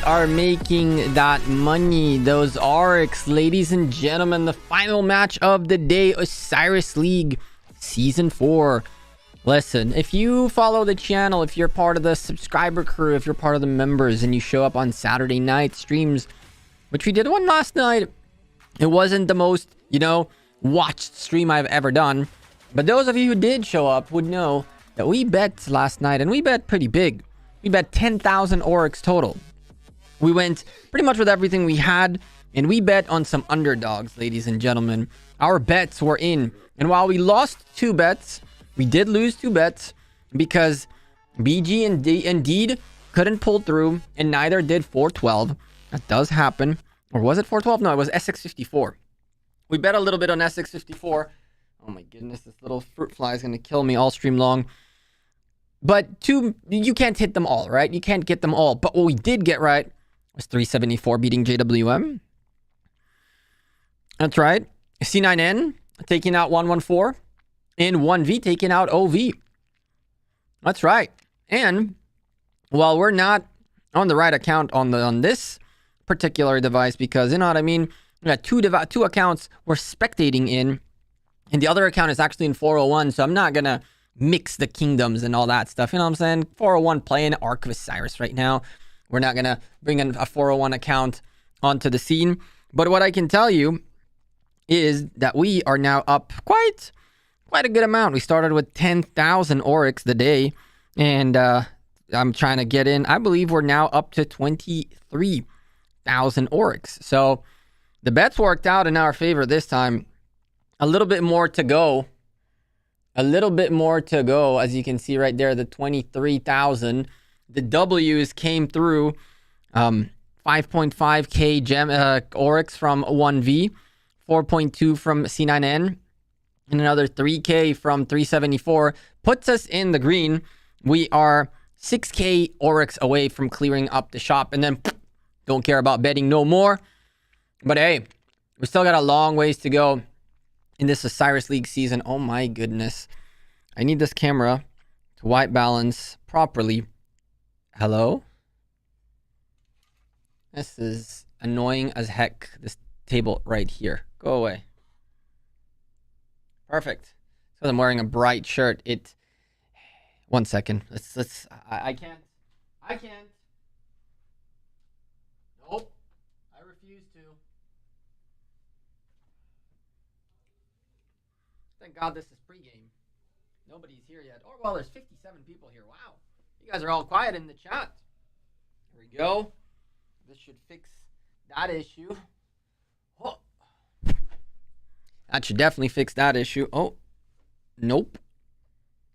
we are making that money. Those RX, ladies and gentlemen, the final match of the day, Osiris LiiG Season 4. Listen, if you follow the channel, if you're part of the subscriber crew, if you're part of the members, and you show up on Saturday night streams, which we did one last night, it wasn't the most, watched stream I've ever done. But those of you who did show up would know that we bet last night, and we bet pretty big. We bet 10,000 Oryx total. We went pretty much with everything we had, and we bet on some underdogs, ladies and gentlemen. Our bets were in, and while we lost 2 bets, we did lose 2 bets because BG indeed couldn't pull through, and neither did 412. That does happen. Or was it 412? No, it was SX54. We bet a little bit on SX54. Oh my goodness, this little fruit fly is going to kill me all stream long. But you can't hit them all, right? You can't get them all. But what we did get right was 374 beating JWM. That's right. C9N taking out 114. And 1V taking out OV. That's right. And while we're not on the right account on this particular device, because you know what I mean, we got two accounts we're spectating in, and the other account is actually in 401, so I'm not gonna mix the kingdoms and all that stuff. You know what I'm saying? 401 playing Ark of Osiris right now. We're not gonna bring in a 401 account onto the scene. But what I can tell you is that we are now up quite a good amount. We started with 10,000 Oryx the day, and I'm trying to get in. I believe we're now up to 23,000 Oryx. So the bets worked out in our favor this time. A little bit more to go. A little bit more to go. As you can see right there, the 23,000. The W's came through. 5.5k gem Oryx from 1V. 4.2 from C9N. And another 3k from 374. Puts us in the green. We are 6k Oryx away from clearing up the shop. And then don't care about betting no more. But hey, we still got a long ways to go in this Osiris LiiG season. Oh my goodness. I need this camera to white balance properly. Hello? This is annoying as heck. This table right here. Go away. Perfect. Because I'm wearing a bright shirt. One second. I can't. Nope. I refuse to. Thank God this is pregame. Nobody's here yet. Oh, well, there's 57 people here. Wow. You guys are all quiet in the chat. Here we go. This should fix that issue. Oh. That should definitely fix that issue. Oh. Nope.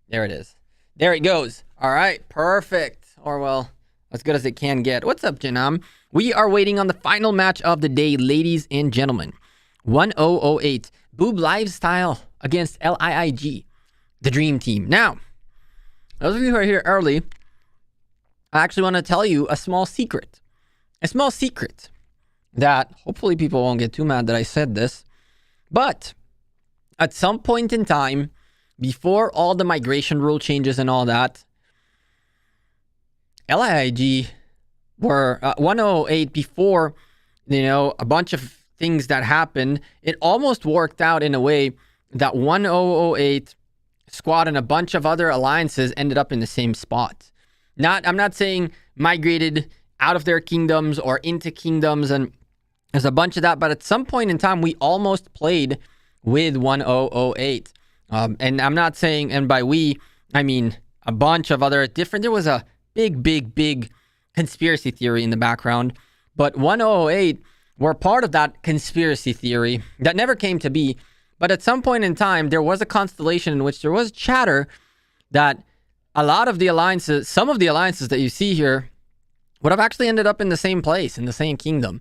There it is. There it goes. All right. Perfect. Or, well, as good as it can get. What's up, Janam? We are waiting on the final match of the day, ladies and gentlemen. 1008. Boob Lifestyle against LiiG, the Dream Team. Now, those of you who are here early, I actually want to tell you a small secret. A small secret that hopefully people won't get too mad that I said this. But at some point in time, before all the migration rule changes and all that, LiiG were 108 before, a bunch of things that happened. It almost worked out in a way that 1008 squad and a bunch of other alliances ended up in the same spot. I'm not saying migrated out of their kingdoms or into kingdoms, and there's a bunch of that, but at some point in time, we almost played with 1008. And I'm not saying, and by we, I mean a bunch of other different, there was a big conspiracy theory in the background, but 1008 were part of that conspiracy theory that never came to be. But at some point in time, there was a constellation in which there was chatter that a lot of the alliances, some of the alliances that you see here, would have actually ended up in the same place, in the same kingdom.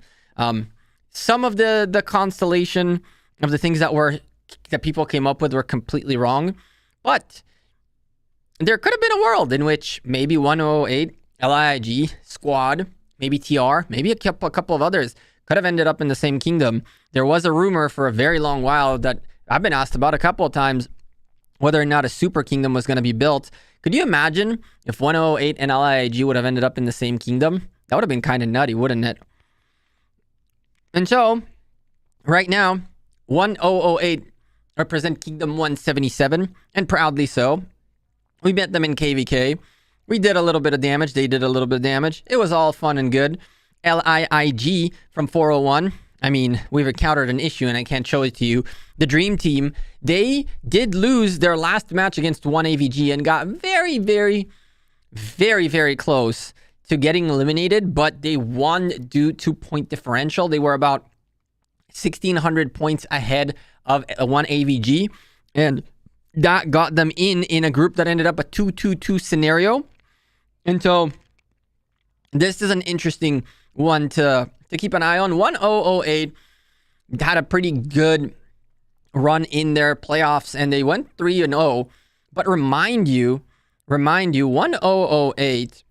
Some of the constellation of the things that people came up with were completely wrong. But there could have been a world in which maybe 108, LiiG, Squad, maybe TR, maybe a couple of others could have ended up in the same kingdom. There was a rumor for a very long while that I've been asked about a couple of times, whether or not a super kingdom was going to be built. Could you imagine if 108 and LiiG would have ended up in the same kingdom? That would have been kind of nutty, wouldn't it? And so, right now, 1008 represent Kingdom 177, and proudly so. We met them in KVK. We did a little bit of damage. They did a little bit of damage. It was all fun and good. LiiG from 401. I mean, we've encountered an issue, and I can't show it to you. The Dream Team, they did lose their last match against 1AVG and got very, very, very, very close to getting eliminated, but they won due to point differential. They were about 1,600 points ahead of 1AVG, and that got them in a group that ended up a 2-2-2 scenario. And so this is an interesting one to keep an eye on. 1008 had a pretty good run in their playoffs, and they went 3-0. But remind you, 1008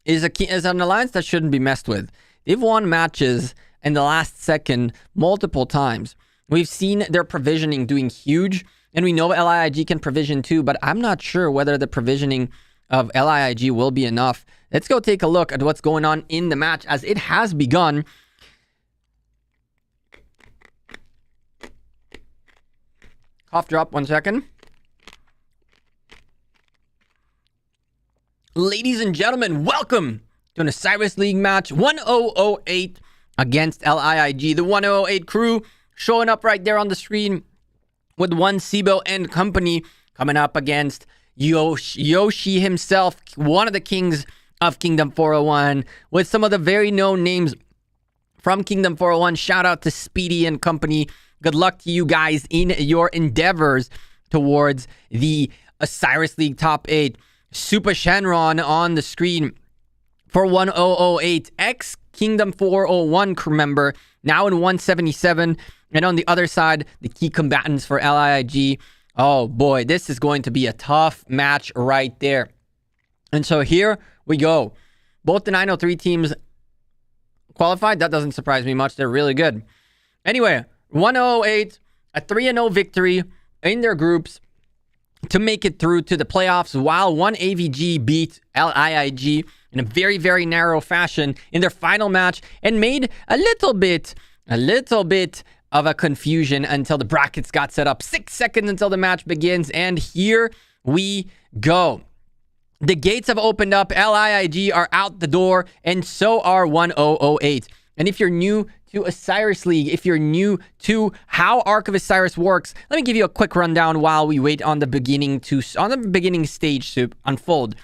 is an alliance that shouldn't be messed with. They've won matches in the last second multiple times. We've seen their provisioning doing huge, and we know LiiG can provision too, but I'm not sure whether the provisioning of LiiG will be enough. Let's go take a look at what's going on in the match as it has begun. Cough drop, 1 second. Ladies and gentlemen, welcome to an Osiris LiiG match. 1008 against LiiG. The 1008 crew showing up right there on the screen with one Sibo and company coming up against Yoshi himself, one of the kings of Kingdom 401, with some of the very known names from Kingdom 401. Shout out to Speedy and company. Good luck to you guys in your endeavors towards the Osiris LiiG top 8. Super Shenron on the screen for 1008, ex-Kingdom 401 crew member, now in 177. And on the other side, the key combatants for LiiG. Oh boy, this is going to be a tough match right there. And so here we go. Both the 903 teams qualified. That doesn't surprise me much. They're really good. Anyway, 1008, a 3-0 victory in their groups to make it through to the playoffs, while 1AVG beat LiiG in a very, very narrow fashion in their final match and made a little bit of a confusion until the brackets got set up. 6 seconds until the match begins, and here we go. The gates have opened up. LiiG are out the door, and so are 1008. And if you're new to Osiris LiiG, if you're new to how Ark of Osiris works, let me give you a quick rundown while we wait on the beginning stage to unfold.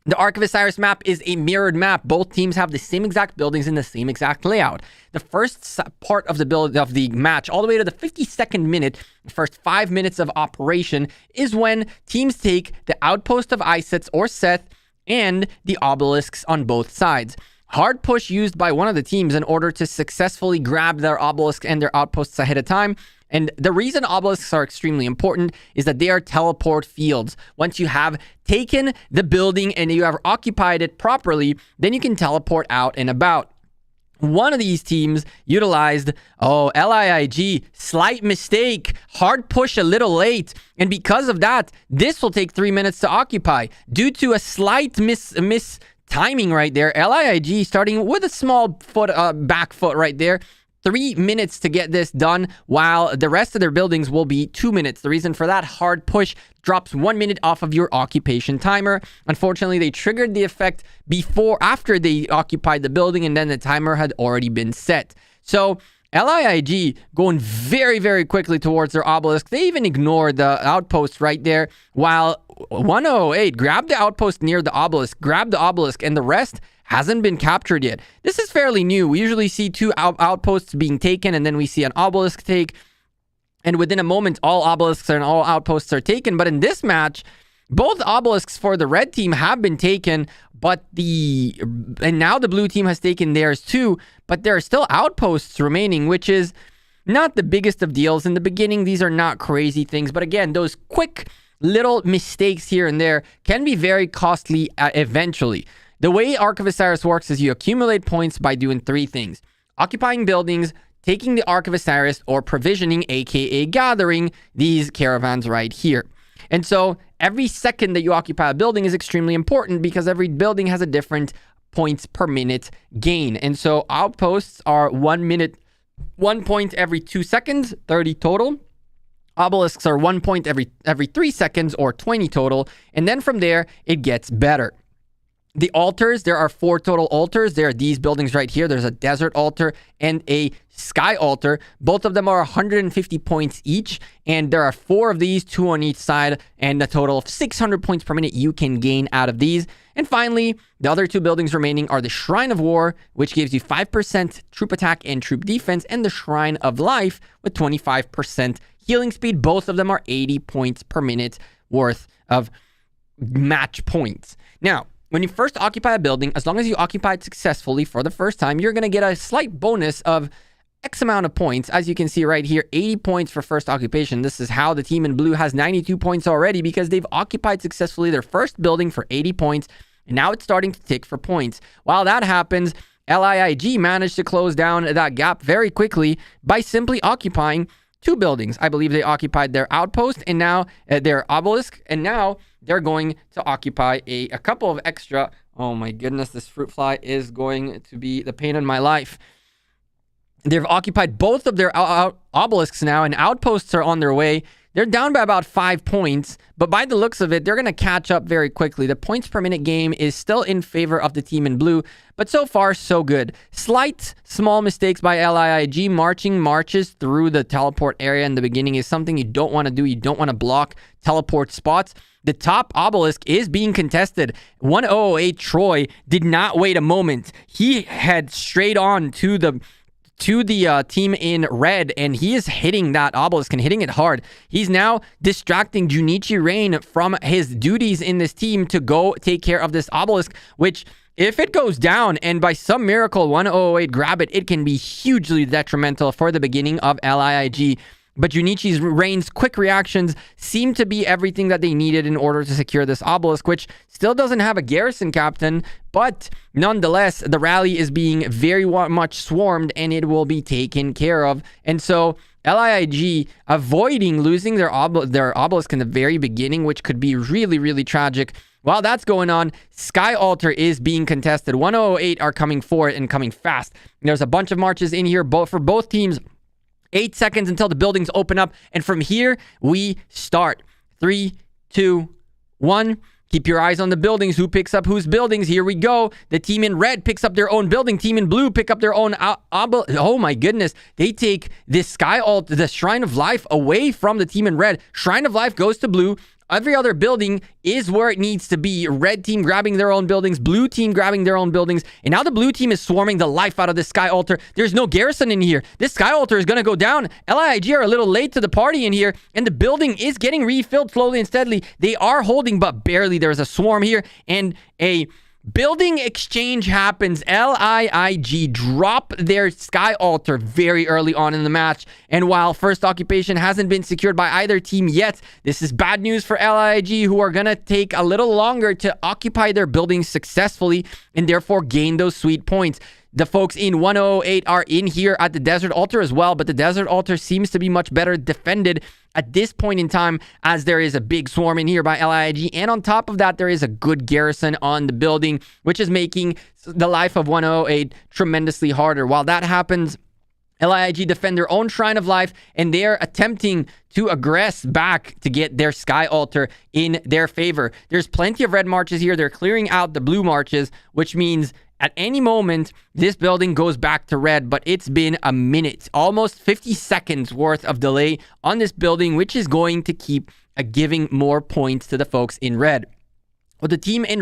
The Ark of Osiris map is a mirrored map. Both teams have the same exact buildings in the same exact layout. The first part of the match, all the way to the 52nd minute, the first 5 minutes of operation, is when teams take the outpost of Isis or Seth and the obelisks on both sides. Hard push used by one of the teams in order to successfully grab their obelisk and their outposts ahead of time. And the reason obelisks are extremely important is that they are teleport fields. Once you have taken the building and you have occupied it properly, then you can teleport out and about. One of these teams utilized, LiiG, slight mistake, hard push a little late. And because of that, this will take 3 minutes to occupy. Due to a slight miss timing right there, LiiG starting with a small back foot right there. 3 minutes to get this done, while the rest of their buildings will be 2 minutes. The reason for that, hard push drops 1 minute off of your occupation timer. Unfortunately, they triggered the effect after they occupied the building, and then the timer had already been set. So LiiG going very, very quickly towards their obelisk. They even ignored the outpost right there, while 108 grabbed the outpost near the obelisk, grabbed the obelisk, and the rest hasn't been captured yet. This is fairly new. We usually see 2 outposts being taken, and then we see an obelisk take. And within a moment, all obelisks and all outposts are taken. But in this match, both obelisks for the red team have been taken, and now the blue team has taken theirs too. But there are still outposts remaining, which is not the biggest of deals. In the beginning, these are not crazy things. But again, those quick little mistakes here and there can be very costly eventually. The way Ark of Osiris works is you accumulate points by doing 3 things: occupying buildings, taking the Ark of Osiris, or provisioning, aka gathering these caravans right here. And so every second that you occupy a building is extremely important, because every building has a different points per minute gain. And so outposts are 1 minute, 1 point every 2 seconds, 30 total. Obelisks are 1 point every 3 seconds, or 20 total. And then from there, it gets better. The altars, there are 4 total altars. There are these buildings right here. There's a desert altar and a sky altar. Both of them are 150 points each. And there are 4 of these, 2 on each side, and a total of 600 points per minute you can gain out of these. And finally, the other 2 buildings remaining are the Shrine of War, which gives you 5% troop attack and troop defense, and the Shrine of Life with 25% healing speed. Both of them are 80 points per minute worth of match points. Now, when you first occupy a building, as long as you occupy it successfully for the first time, you're going to get a slight bonus of X amount of points. As you can see right here, 80 points for first occupation. This is how the team in blue has 92 points already, because they've occupied successfully their first building for 80 points, and now it's starting to tick for points. While that happens, LiiG managed to close down that gap very quickly by simply occupying 2 buildings. I believe they occupied their outpost and now their obelisk, and now they're going to occupy a couple of extra. Oh my goodness, this fruit fly is going to be the pain in my life. They've occupied both of their obelisks now, and outposts are on their way. They're down by about 5 points, but by the looks of it, they're going to catch up very quickly. The points per minute game is still in favor of the team in blue, but so far, so good. Slight, small mistakes by LiiG. Marches through the teleport area in the beginning is something you don't want to do. You don't want to block teleport spots. The top obelisk is being contested. 1008 Troy did not wait a moment. He head straight on to the team in red, and he is hitting that obelisk and hitting it hard. He's now distracting Junichi Rain from his duties in this team to go take care of this obelisk, which, if it goes down and by some miracle 1008 grab it, it can be hugely detrimental for the beginning of LiiG. But Junichi Rain's quick reactions seem to be everything that they needed in order to secure this obelisk, which still doesn't have a garrison captain, but nonetheless, the rally is being very much swarmed and it will be taken care of. And so LiiG avoiding losing their obelisk in the very beginning, which could be really, really tragic. While that's going on, Sky Altar is being contested. 1008 are coming for it and coming fast. There's a bunch of marches in here for both teams. 8 seconds until the buildings open up. And from here, we start. 3, 2, 1. Keep your eyes on the buildings. Who picks up whose buildings? Here we go. The team in red picks up their own building. Team in blue pick up their own oh my goodness. They take this Sky Alt, the Shrine of Life, away from the team in red. Shrine of Life goes to blue. Every other building is where it needs to be. Red team grabbing their own buildings, blue team grabbing their own buildings, and now the blue team is swarming the life out of this Sky Altar. There's no garrison in here. This Sky Altar is going to go down. LiiG are a little late to the party in here, and the building is getting refilled slowly and steadily. They are holding, but barely. There's a swarm here, and a building exchange happens. LiiG drop their Sky Altar very early on in the match. And while first occupation hasn't been secured by either team yet, this is bad news for LiiG, who are going to take a little longer to occupy their buildings successfully and therefore gain those sweet points. The folks in 1008 are in here at the Desert Altar as well, but the Desert Altar seems to be much better defended at this point in time, as there is a big swarm in here by LiiG, and on top of that, there is a good garrison on the building, which is making the life of 1008 tremendously harder. While that happens, LiiG defend their own Shrine of Life, and they're attempting to aggress back to get their Sky Altar in their favor. There's plenty of red marches here. They're clearing out the blue marches, which means at any moment, this building goes back to red, but it's been a minute, almost 50 seconds worth of delay on this building, which is going to keep giving more points to the folks in red. What the team in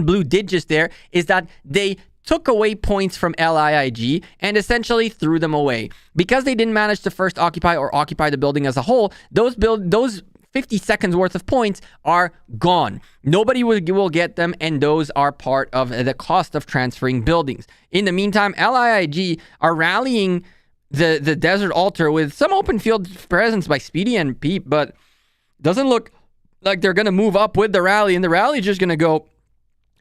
blue did just there is that they took away points from LiiG and essentially threw them away. Because they didn't manage to first occupy or occupy the building as a whole, those 50 seconds worth of points are gone. Nobody will get them, and those are part of the cost of transferring buildings. In the meantime, LiiG are rallying the Desert Altar with some open field presence by Speedy and Peep, but doesn't look like they're going to move up with the rally, and the rally is just going to go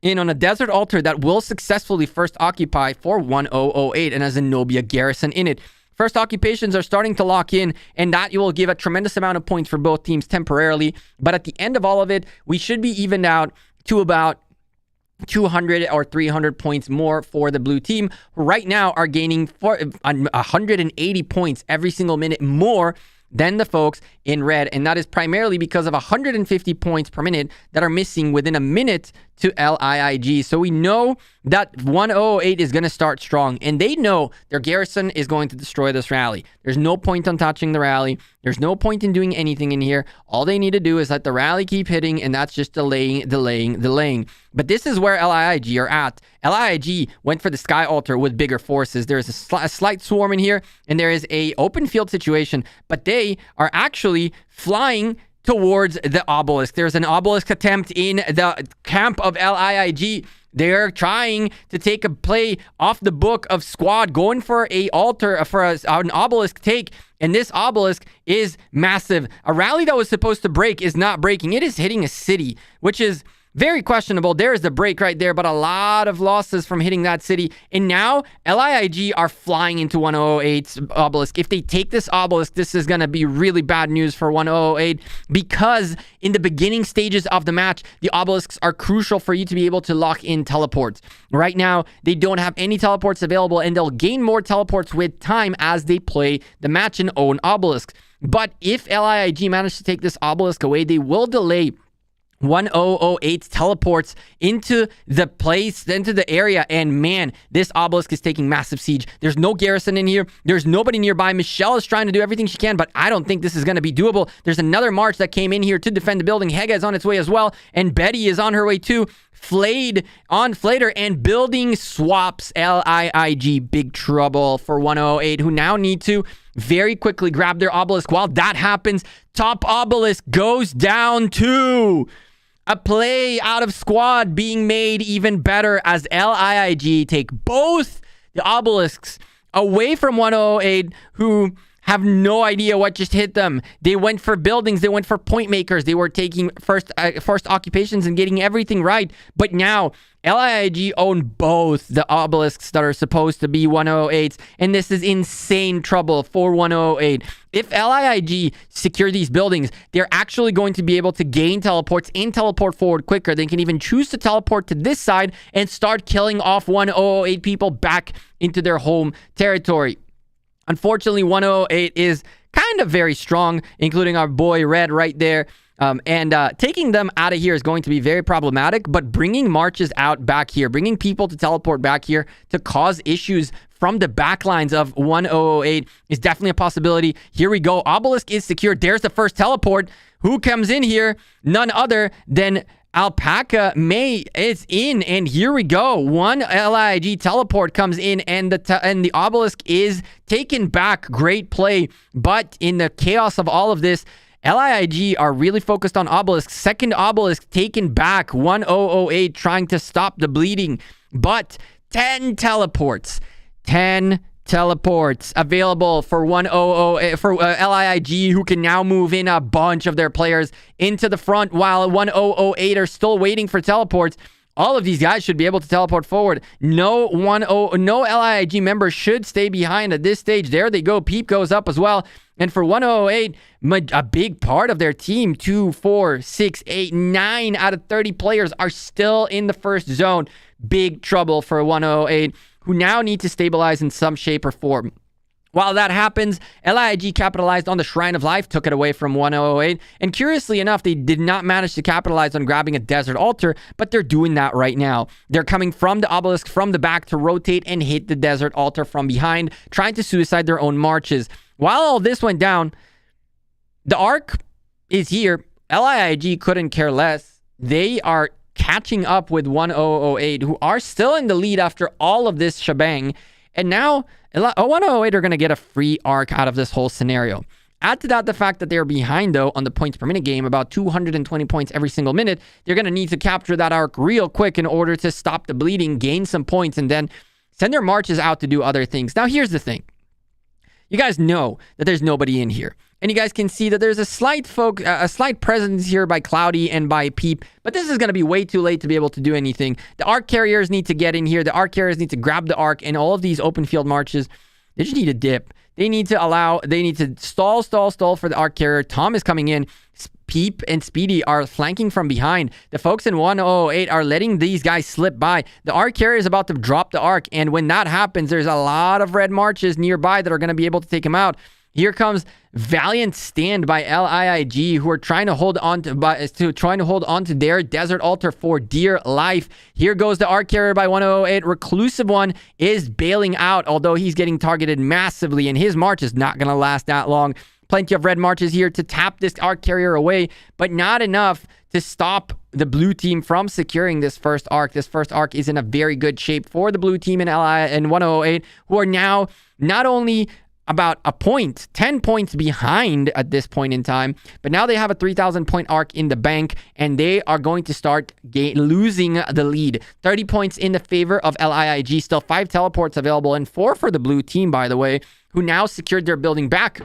in on a Desert Altar that will successfully first occupy for 1008 and has a Nobia garrison in it. First occupations are starting to lock in, and that will give a tremendous amount of points for both teams temporarily. But at the end of all of it, we should be evened out to about 200 or 300 points more for the blue team, who right now are gaining 180 points every single minute more than the folks in red. And that is primarily because of 150 points per minute that are missing within a minute to LiiG. So we know that 1008 is going to start strong, and they know their garrison is going to destroy this rally. There's no point on touching the rally. There's no point in doing anything in here. All they need to do is let the rally keep hitting, and that's just delaying. But this is where LiiG are at. LiiG went for the Sky Altar with bigger forces. There's a slight swarm in here, and there is a open field situation, but they are actually flying towards the obelisk. There's an obelisk attempt in the camp of LiiG. They're trying to take a play off the book of squad, going for a altar, for an obelisk take, and this obelisk is massive. A rally that was supposed to break is not breaking. It is hitting a city, which is very questionable. There's the break right there, but a lot of losses from hitting that city. And now LiiG are flying into 1008's obelisk. If they take this obelisk, this is going to be really bad news for 1008, because in the beginning stages of the match, the obelisks are crucial for you to be able to lock in teleports. Right now, they don't have any teleports available, and they'll gain more teleports with time as they play the match and own obelisks. But if LiiG manage to take this obelisk away, they will delay 1008 teleports into the place, into the area, and man, this obelisk is taking massive siege. There's no garrison in here. There's nobody nearby. Michelle is trying to do everything she can, but I don't think this is going to be doable. There's another march that came in here to defend the building. Hega is on its way as well, and Betty is on her way too. Flayed on Flater, and building swaps. LiiG, big trouble for 1008, who now need to very quickly grab their obelisk. While that happens, top obelisk goes down too. A play out of squad being made even better as LiiG take both the obelisks away from 1008, who have no idea what just hit them. They went for buildings. They went for point makers. They were taking first occupations and getting everything right. But now LiiG own both the obelisks that are supposed to be 108's, and this is insane trouble for 108. If LiiG secure these buildings, they're actually going to be able to gain teleports and teleport forward quicker. They can even choose to teleport to this side and start killing off 1008 people back into their home territory. Unfortunately, 108 is kind of very strong, including our boy Red right there. And taking them out of here is going to be very problematic, but bringing marches out back here, bringing people to teleport back here to cause issues from the backlines of 1008 is definitely a possibility. Here we go. Obelisk is secured. There's the first teleport. Who comes in here? None other than Alpaca May is in, and here we go. One LiiG teleport comes in, and the obelisk is taken back. Great play, but in the chaos of all of this, LiiG are really focused on obelisk. Second obelisk taken back. 1008 trying to stop the bleeding, but 10 teleports available for 1008 for LiiG, who can now move in a bunch of their players into the front, while 1008 are still waiting for teleports. All of these guys should be able to teleport forward. No LiiG member should stay behind at this stage. There they go. Peep goes up as well. And for 1008, a big part of their team, 2, 4, 6, 8, 9 out of 30 players are still in the first zone. Big trouble for 108, who now need to stabilize in some shape or form. While that happens, LiiG capitalized on the Shrine of Life, took it away from 1008, and curiously enough, they did not manage to capitalize on grabbing a Desert Altar, but they're doing that right now. They're coming from the obelisk from the back to rotate and hit the Desert Altar from behind, trying to suicide their own marches. While all this went down, the Arc is here. LiiG couldn't care less. They are catching up with 1008, who are still in the lead after all of this shebang. And now 108 are going to get a free arc out of this whole scenario. Add to that the fact that they're behind, though, on the points per minute game, about 220 points every single minute. They're going to need to capture that arc real quick in order to stop the bleeding, gain some points, and then send their marches out to do other things. Now, here's the thing. You guys know that there's nobody in here. And you guys can see that there's a slight presence here by Cloudy and by Peep. But this is going to be way too late to be able to do anything. The Arc Carriers need to get in here. The Arc Carriers need to grab the Arc. And all of these open field marches, they just need to dip. They need to stall for the Arc Carrier. Tom is coming in. Peep and Speedy are flanking from behind. The folks in 1008 are letting these guys slip by. The arc carrier is about to drop the arc, and when that happens, there's a lot of red marches nearby that are going to be able to take him out. Here comes valiant stand by LiiG, who are trying to hold on to their desert altar for dear life. Here goes the arc carrier by 1008. Reclusive One is bailing out, although he's getting targeted massively, and his march is not going to last that long. Plenty of red marches here to tap this arc carrier away, but not enough to stop the blue team from securing this first arc. This first arc is in a very good shape for the blue team in 1008, who are now not only about 10 points behind at this point in time, but now they have a 3,000 point arc in the bank, and they are going to start losing the lead. 30 points in the favor of LiiG, still 5 teleports available, and 4 for the blue team, by the way, who now secured their building back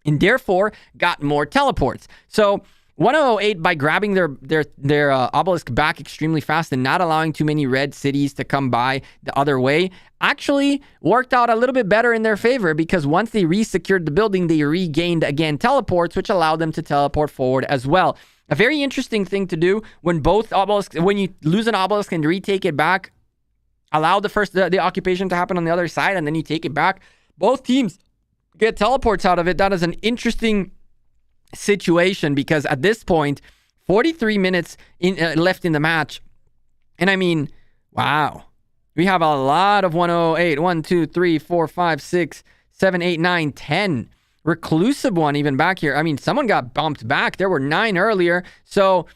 and therefore got more teleports. So 1008, by grabbing their obelisk back extremely fast and not allowing too many red cities to come by the other way, actually worked out a little bit better in their favor, because once they resecured the building, they regained again teleports, which allowed them to teleport forward as well. A very interesting thing to do when when you lose an obelisk and retake it back, allow the occupation to happen on the other side, and then you take it back. Both teams get teleports out of it. That is an interesting situation, because at this point, 43 minutes left in the match, and I mean, wow, we have a lot of 1008. 1, 2, 3, 4, 5, 6, 7, 8, 9, 10. Reclusive One even back here. I mean, someone got bumped back. There were 9 earlier, so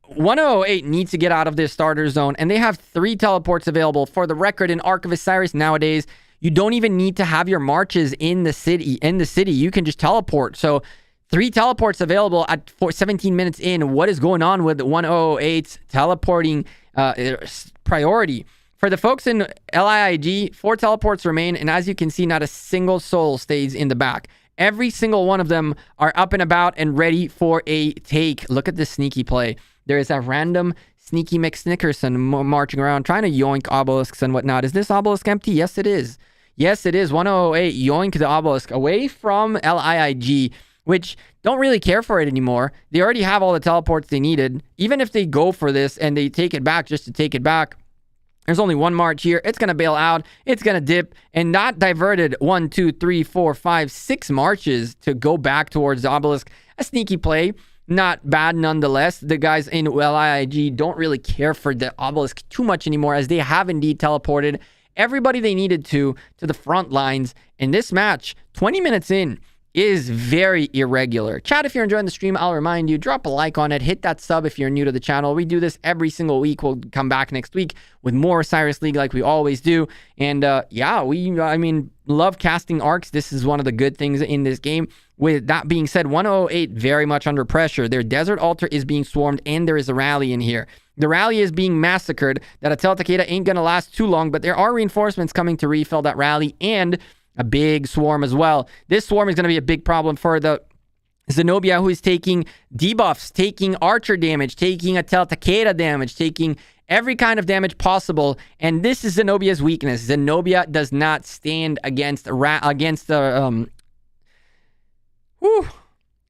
1008 needs to get out of this starter zone, and they have 3 teleports available. For the record, in Ark of Osiris nowadays, you don't even need to have your marches in the city. You can just teleport. So 3 teleports available at 17 minutes in. What is going on with 1008's teleporting priority? For the folks in LiiG, 4 teleports remain, and as you can see, not a single soul stays in the back. Every single one of them are up and about and ready for a take. Look at this sneaky play. There is a random sneaky McSnickerson marching around trying to yoink obelisks and whatnot. Is this obelisk empty? Yes, it is. Yes, it is. 1008 yoink the obelisk away from LiiG, which don't really care for it anymore. They already have all the teleports they needed. Even if they go for this and they take it back just to take it back, there's only 1 march here. It's going to bail out. It's going to dip, and not diverted 1, 2, 3, 4, 5, 6 marches to go back towards the obelisk. A sneaky play. Not bad nonetheless. The guys in LiiG don't really care for the obelisk too much anymore, as they have indeed teleported everybody they needed to the front lines. In this match, 20 minutes in, is very irregular. Chat, if you're enjoying the stream, I'll remind you, drop a like on it, hit that sub if you're new to the channel. We do this every single week. We'll come back next week with more Osiris League like we always do. And yeah, love casting arcs. This is one of the good things in this game. With that being said, 1008 very much under pressure. Their desert altar is being swarmed, and there is a rally in here. The rally is being massacred. That Atel Takeda ain't gonna last too long, but there are reinforcements coming to refill that rally, and a big swarm as well. This swarm is going to be a big problem for the Zenobia, who is taking debuffs, taking archer damage, taking Atel Takeda damage, taking every kind of damage possible. And this is Zenobia's weakness. Zenobia does not stand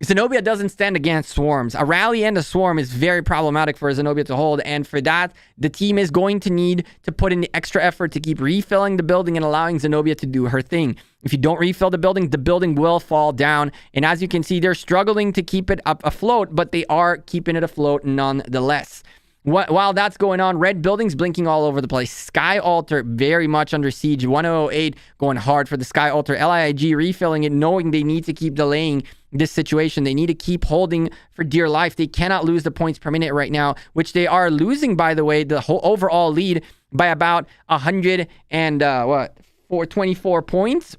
Zenobia doesn't stand against swarms. A rally and a swarm is very problematic for Zenobia to hold, and for that, the team is going to need to put in the extra effort to keep refilling the building and allowing Zenobia to do her thing. If you don't refill the building will fall down, and as you can see, they're struggling to keep it up afloat, but they are keeping it afloat nonetheless. While that's going on, red buildings blinking all over the place. Sky Altar very much under siege. 1008 going hard for the Sky Altar. LiiG refilling it, knowing they need to keep delaying this situation. They need to keep holding for dear life. They cannot lose the points per minute right now, which they are losing, by the way, the whole overall lead by about 424 points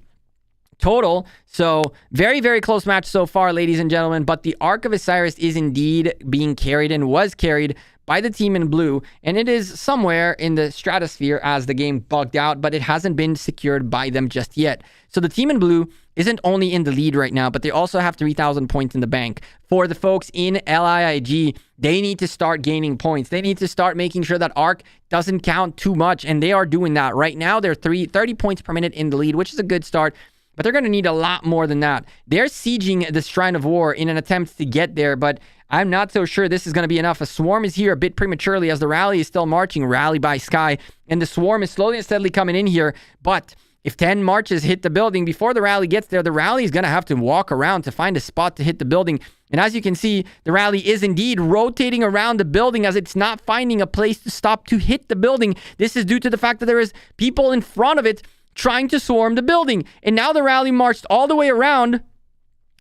total. So very, very close match so far, ladies and gentlemen. But the Ark of Osiris is indeed being carried and was carried by the team in blue, and it is somewhere in the stratosphere as the game bugged out, but it hasn't been secured by them just yet. So the team in blue isn't only in the lead right now, but they also have 3,000 points in the bank. For the folks in LiiG, they need to start gaining points. They need to start making sure that Arc doesn't count too much, and they are doing that. Right now, they're 30 points per minute in the lead, which is a good start. but they're going to need a lot more than that. They're sieging the Shrine of War in an attempt to get there, but I'm not so sure this is going to be enough. A swarm is here a bit prematurely as the rally is still marching, rally by Sky, and the swarm is slowly and steadily coming in here, but if 10 marches hit the building before the rally gets there, the rally is going to have to walk around to find a spot to hit the building. And as you can see, the rally is indeed rotating around the building as it's not finding a place to stop to hit the building. This is due to the fact that there is people in front of it trying to swarm the building. And now the rally marched all the way around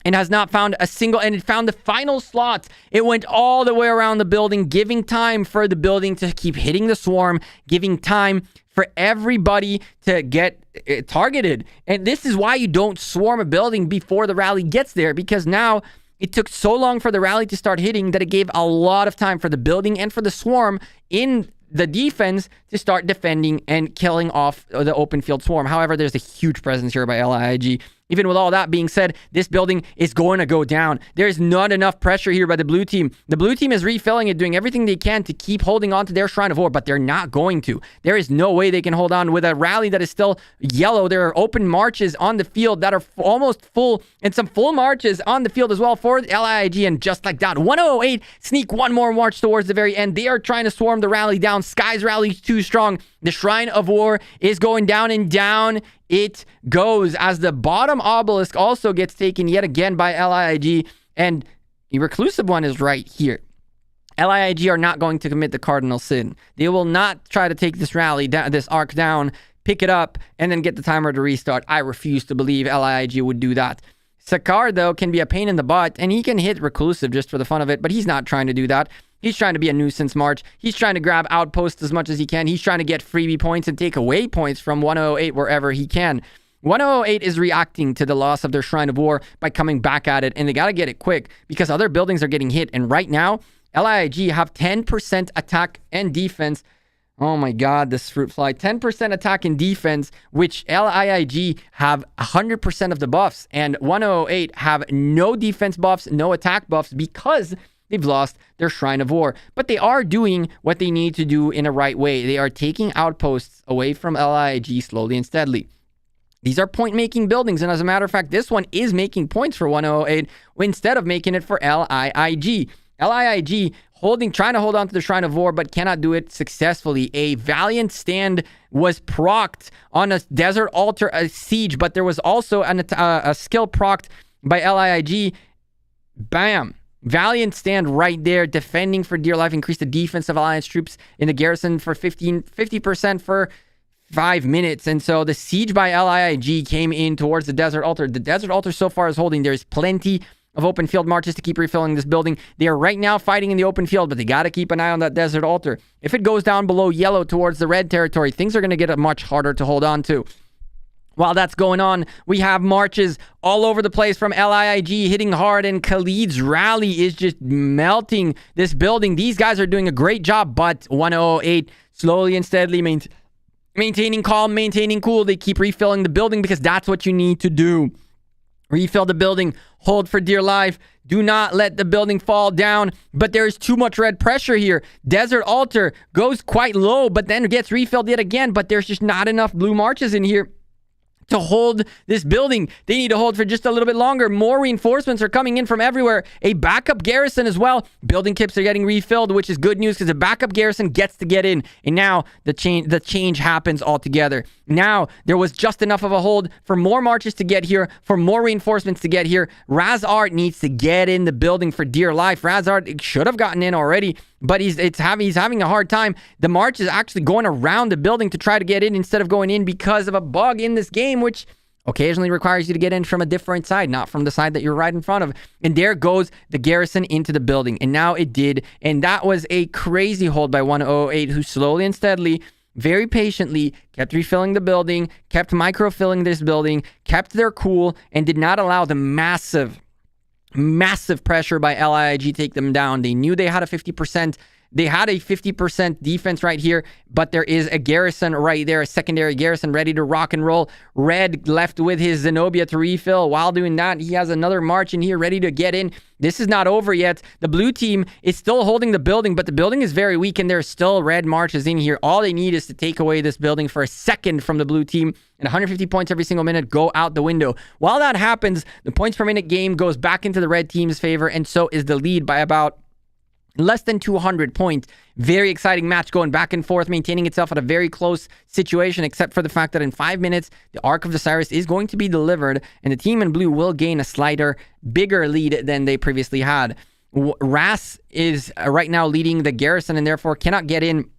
and has not found a single, and it found the final slot. It went all the way around the building, giving time for the building to keep hitting the swarm, giving time for everybody to get targeted. And this is why you don't swarm a building before the rally gets there, because now it took so long for the rally to start hitting that it gave a lot of time for the building and for the swarm in the defense to start defending and killing off the open field swarm. However, there's a huge presence here by LiiG. Even with all that being said, this building is going to go down. There's not enough pressure here by the blue team. The blue team is refilling it, doing everything they can to keep holding on to their Shrine of War, but they're not going to. There is no way they can hold on with a rally that is still yellow. There are open marches on the field that are almost full, and some full marches on the field as well for LiiG, and just like that, 108 sneak one more march towards the very end. They are trying to swarm the rally down. Sky's rally is too strong. The Shrine of War is going down, and down it goes as the bottom obelisk also gets taken yet again by LiiG, and the reclusive one is right here. LiiG are not going to commit the cardinal sin. They will not try to take this rally down, this arc down, pick it up, and then get the timer to restart. I refuse to believe LiiG would do that. Sakar, though, can be a pain in the butt, and he can hit reclusive just for the fun of it, but he's not trying to do that. He's trying to be a nuisance march. He's trying to grab outposts as much as he can. He's trying to get freebie points and take away points from 108 wherever he can. 108 is reacting to the loss of their Shrine of War by coming back at it, and they got to get it quick because other buildings are getting hit. And right now, LiiG have 10% attack and defense. Oh my God, this fruit fly. 10% attack and defense, which LiiG have 100% of the buffs, and 108 have no defense buffs, no attack buffs because they've lost their Shrine of War. But they are doing what they need to do in a right way. They are taking outposts away from LiiG slowly and steadily. These are point-making buildings, and as a matter of fact, this one is making points for 108 instead of making it for LiiG. LiiG trying to hold on to the Shrine of War, but cannot do it successfully. A valiant stand was procced on a Desert Altar siege, but there was also a skill procced by LiiG. Bam! Valiant stand right there, defending for dear life, increased the defense of Alliance troops in the garrison for 50% for 5 minutes. And so the siege by LiiG came in towards the Desert Altar. The Desert Altar so far is holding. There's plenty of open field marches to keep refilling this building. They are right now fighting in the open field, but they got to keep an eye on that Desert Altar. If it goes down below yellow towards the red territory, things are going to get much harder to hold on to. While that's going on, we have marches all over the place from LiiG hitting hard, and Khalid's rally is just melting this building. These guys are doing a great job, but 108 slowly and steadily maintaining calm, maintaining cool. They keep refilling the building because that's what you need to do. Refill the building, hold for dear life. Do not let the building fall down, but there's too much red pressure here. Desert Altar goes quite low, but then gets refilled yet again, but there's just not enough blue marches in here to hold this building. They need to hold for just a little bit longer. More reinforcements are coming in from everywhere. A backup garrison as well. Building kits are getting refilled, which is good news because the backup garrison gets to get in. And now the change happens altogether. Now there was just enough of a hold for more marches to get here, for more reinforcements to get here. Razart needs to get in the building for dear life. Razart should have gotten in already, but he's having a hard time. The march is actually going around the building to try to get in instead of going in because of a bug in this game, which occasionally requires you to get in from a different side, not from the side that you're right in front of. And there goes the garrison into the building. And now it did. And that was a crazy hold by 108, who slowly and steadily, very patiently, kept refilling the building, kept microfilling this building, kept their cool, and did not allow the massive pressure by LiiG take them down. They knew they had a 50% They had a 50% defense right here, but there is a garrison right there, a secondary garrison ready to rock and roll. Red left with his Zenobia to refill. While doing that, he has another march in here ready to get in. This is not over yet. The blue team is still holding the building, but the building is very weak, and there's still red marches in here. All they need is to take away this building for a second from the blue team, and 150 points every single minute go out the window. While that happens, the points per minute game goes back into the red team's favor, and so is the lead by about less than 200 points. Very exciting match going back and forth, maintaining itself at a very close situation, except for the fact that in 5 minutes, the Ark of Osiris is going to be delivered, and the team in blue will gain a slighter, bigger lead than they previously had. Ras is right now leading the garrison and therefore cannot get in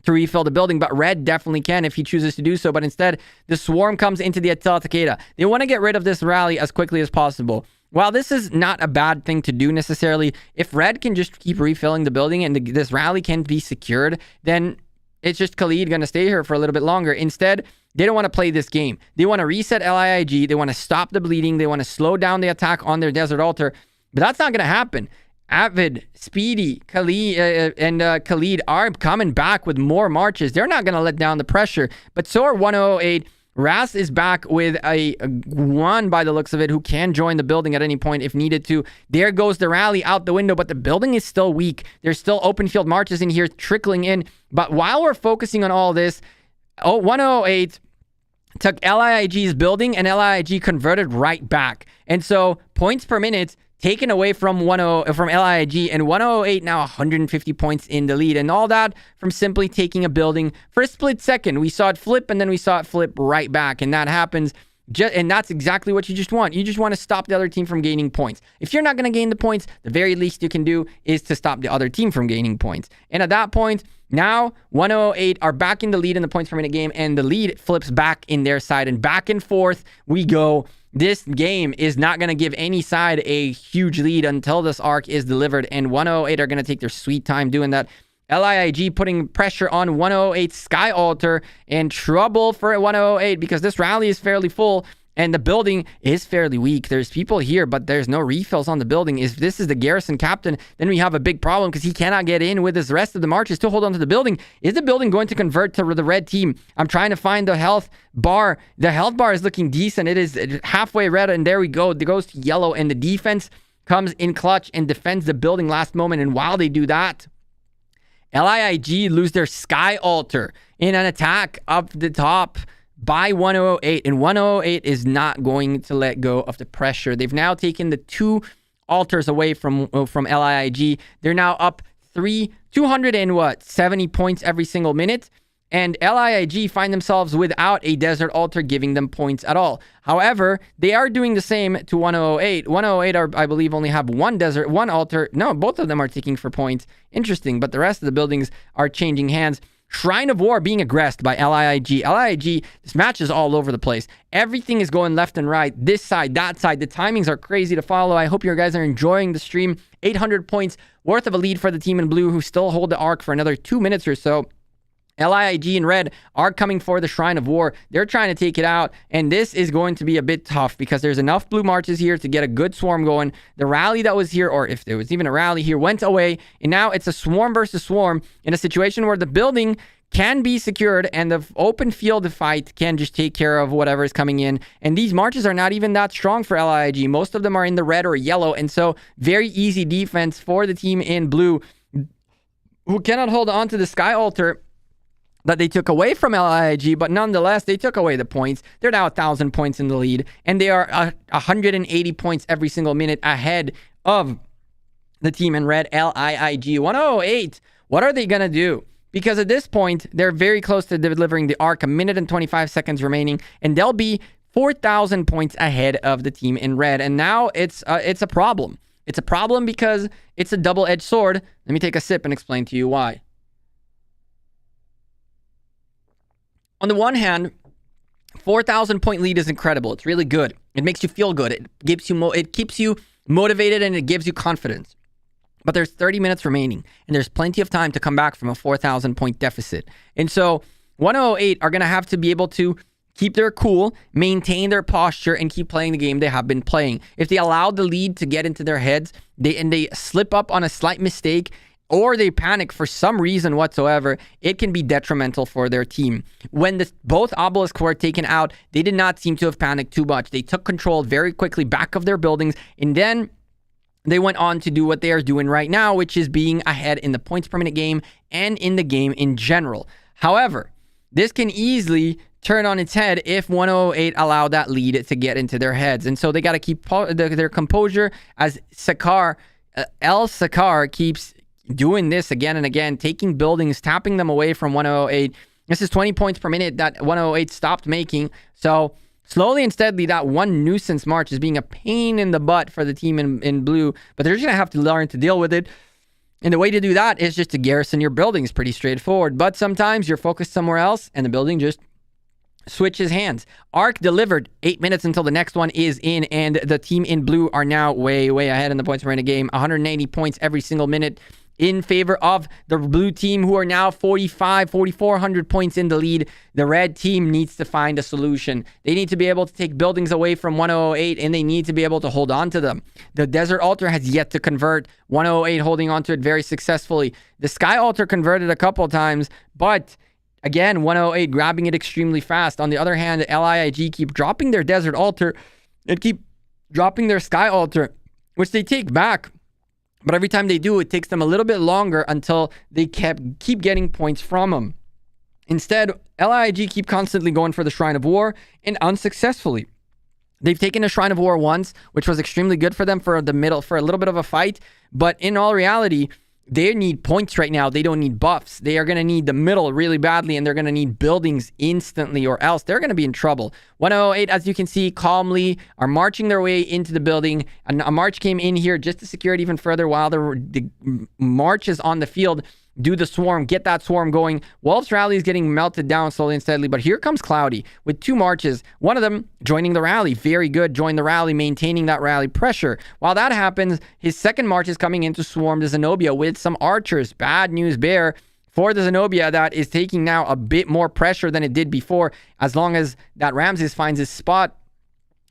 to refill the building, but red definitely can if he chooses to do so. But instead, the swarm comes into the Attila Takeda. They want to get rid of this rally as quickly as possible. While this is not a bad thing to do necessarily, if red can just keep refilling the building and this rally can be secured, then it's just Khalid going to stay here for a little bit longer. Instead, they don't want to play this game. They want to reset LiiG. They want to stop the bleeding. They want to slow down the attack on their desert altar. But that's not going to happen. Avid, Speedy, Khalid, and Khalid are coming back with more marches. They're not going to let down the pressure. But so are 108. Ras is back with a one by the looks of it, who can join the building at any point if needed to. There goes the rally out the window, but the building is still weak. There's still open field marches in here trickling in. But while we're focusing on all this, 108 took LiiG's building, and LiiG converted right back. And so points per minute taken away from LiiG, and 108 now 150 points in the lead. And all that from simply taking a building for a split second. We saw it flip, and then we saw it flip right back. And that happens, and that's exactly what you just want. You just want to stop the other team from gaining points. If you're not going to gain the points, the very least you can do is to stop the other team from gaining points. And at that point, now 108 are back in the lead in the points per minute game, and the lead flips back in their side, and back and forth we go. This game is not going to give any side a huge lead until this arc is delivered, and 108 are going to take their sweet time doing that. LiiG putting pressure on 108's Sky Altar, and trouble for 108 because this rally is fairly full and the building is fairly weak. There's people here, but there's no refills on the building. If this is the garrison captain, then we have a big problem because he cannot get in with his rest of the marches to hold on to the building. Is the building going to convert to the red team? I'm trying to find the health bar. The health bar is looking decent. It is halfway red, and there we go. It goes to yellow, and the defense comes in clutch and defends the building last moment. And while they do that, LiiG lose their Sky Altar in an attack up the top by 108, and 108 is not going to let go of the pressure. They've now taken the 2 altars away from LiiG. They're now up 270 points every single minute, and LiiG find themselves without a desert altar giving them points at all. However, they are doing the same to 108. 108 are, I believe, only have one altar. No, both of them are taking for points. Interesting, but the rest of the buildings are changing hands. Shrine of War being aggressed by LiiG. LiiG, this match is all over the place. Everything is going left and right. This side, that side. The timings are crazy to follow. I hope you guys are enjoying the stream. 800 points worth of a lead for the team in blue, who still hold the arc for another 2 minutes or so. LiiG and red are coming for the Shrine of War. They're trying to take it out, and this is going to be a bit tough because there's enough blue marches here to get a good swarm going. The rally that was here, or if there was even a rally here, went away, and now it's a swarm versus swarm in a situation where the building can be secured and the open field fight can just take care of whatever is coming in. And these marches are not even that strong for LiiG. Most of them are in the red or yellow, and so very easy defense for the team in blue, who cannot hold on to the Sky Altar that they took away from LiiG, but nonetheless, they took away the points. They're now 1,000 points in the lead, and they are 180 points every single minute ahead of the team in red, LiiG. 108, what are they going to do? Because at this point, they're very close to delivering the arc, 1 minute and 25 seconds remaining, and they'll be 4,000 points ahead of the team in red. And now it's a problem. It's a problem because it's a double-edged sword. Let me take a sip and explain to you why. On the one hand, 4,000 point lead is incredible. It's really good. It makes you feel good. It keeps you motivated, and it gives you confidence. But there's 30 minutes remaining, and there's plenty of time to come back from a 4,000 point deficit. And so 108 are going to have to be able to keep their cool, maintain their posture, and keep playing the game they have been playing. If they allow the lead to get into their heads, they slip up on a slight mistake, or they panic for some reason whatsoever, it can be detrimental for their team. When both obelisks were taken out, they did not seem to have panicked too much. They took control very quickly back of their buildings, and then they went on to do what they are doing right now, which is being ahead in the points per minute game and in the game in general. However, this can easily turn on its head if 1008 allow that lead to get into their heads. And so they got to keep their composure as El Sakar keeps doing this again and again, taking buildings, tapping them away from 1008. This is 20 points per minute that 1008 stopped making. So slowly and steadily, that one nuisance march is being a pain in the butt for the team in blue, but they're just going to have to learn to deal with it. And the way to do that is just to garrison your buildings. Pretty straightforward. But sometimes you're focused somewhere else and the building just switches hands. Arc delivered 8 minutes until the next one is in, and the team in blue are now way ahead in the points per minute game. 180 points every single minute in favor of the blue team, who are now 4,400 points in the lead. The red team needs to find a solution. They need to be able to take buildings away from 1008, and they need to be able to hold on to them. The Desert Altar has yet to convert. 108 holding on to it very successfully. The Sky Altar converted a couple times, but again, 108 grabbing it extremely fast. On the other hand, the LiiG keep dropping their Desert Altar and keep dropping their Sky Altar, which they take back. But every time they do, it takes them a little bit longer until they keep getting points from them. Instead, LiiG keep constantly going for the Shrine of War, and unsuccessfully. They've taken a Shrine of War once, which was extremely good for them for a little bit of a fight. But in all reality, they need points right now. They don't need buffs. They are going to need the middle really badly, and they're going to need buildings instantly, or else they're going to be in trouble. 108, as you can see, calmly are marching their way into the building. And a march came in here just to secure it even further while the march is on the field. Do the swarm, get that swarm going. Wolf's rally is getting melted down slowly and steadily, but here comes Cloudy with 2 marches. One of them joining the rally. Very good. Join the rally, maintaining that rally pressure. While that happens, his second march is coming in to swarm the Zenobia with some archers. Bad news bear for the Zenobia that is taking now a bit more pressure than it did before, as long as that Ramses finds his spot.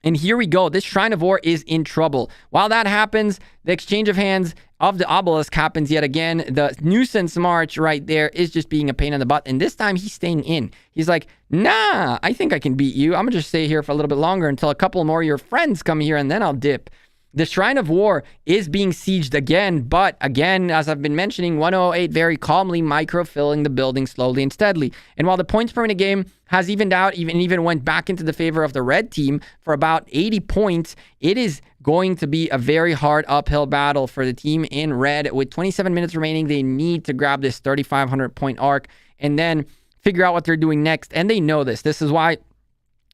And here we go. This Shrine of War is in trouble. While that happens, the exchange of hands of the obelisk happens yet again. The nuisance march right there is just being a pain in the butt. And this time he's staying in. He's like, nah, I think I can beat you. I'm going to just stay here for a little bit longer until a couple more of your friends come here, and then I'll dip. The Shrine of War is being sieged again, but again, as I've been mentioning, 108 very calmly micro-filling the building slowly and steadily. And while the points per minute game has evened out, even went back into the favor of the red team for about 80 points, it is going to be a very hard uphill battle for the team in red. With 27 minutes remaining, they need to grab this 3,500 point arc and then figure out what they're doing next. And they know this. This is why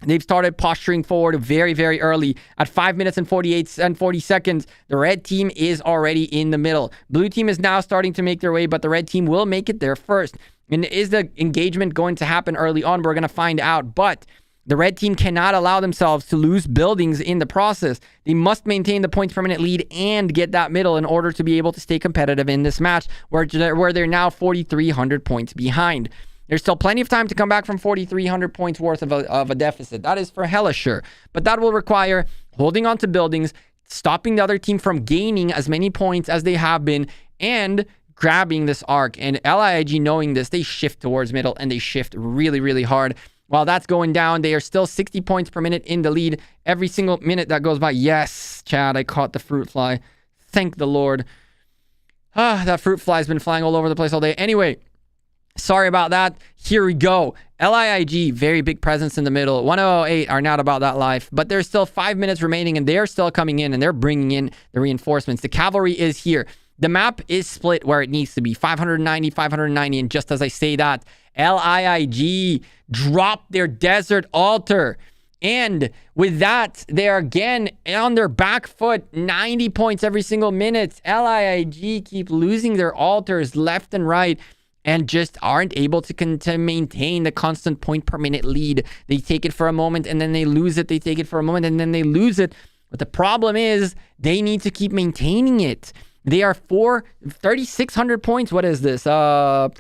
they've started posturing forward very early. At 5 minutes and 40 seconds, the red team is already in the middle. Blue team is now starting to make their way, but the red team will make it there first. And is the engagement going to happen early on? We're going to find out. But the red team cannot allow themselves to lose buildings in the process. They must maintain the points per minute lead and get that middle in order to be able to stay competitive in this match, where they're now 4,300 points behind. There's still plenty of time to come back from 4,300 points worth of a deficit. That is for hella sure. But that will require holding on to buildings, stopping the other team from gaining as many points as they have been, and grabbing this arc. And LiiG, knowing this, they shift towards middle, and they shift really hard. While that's going down, they are still 60 points per minute in the lead. Every single minute that goes by. Yes, Chad, I caught the fruit fly. Thank the Lord. That fruit fly has been flying all over the place all day. Anyway, sorry about that. Here we go. LiiG, very big presence in the middle. 108 are not about that life, but there's still 5 minutes remaining, and they're still coming in, and they're bringing in the reinforcements. The cavalry is here. The map is split where it needs to be. 590, and just as I say that, LiiG dropped their Desert Altar. And with that, they are again on their back foot, 90 points every single minute. LiiG keep losing their altars left and right, and just aren't able to maintain the constant point per minute lead. They take it for a moment, and then they lose it. They take it for a moment, and then they lose it. But the problem is they need to keep maintaining it. They are 3,600 points. What is this? No.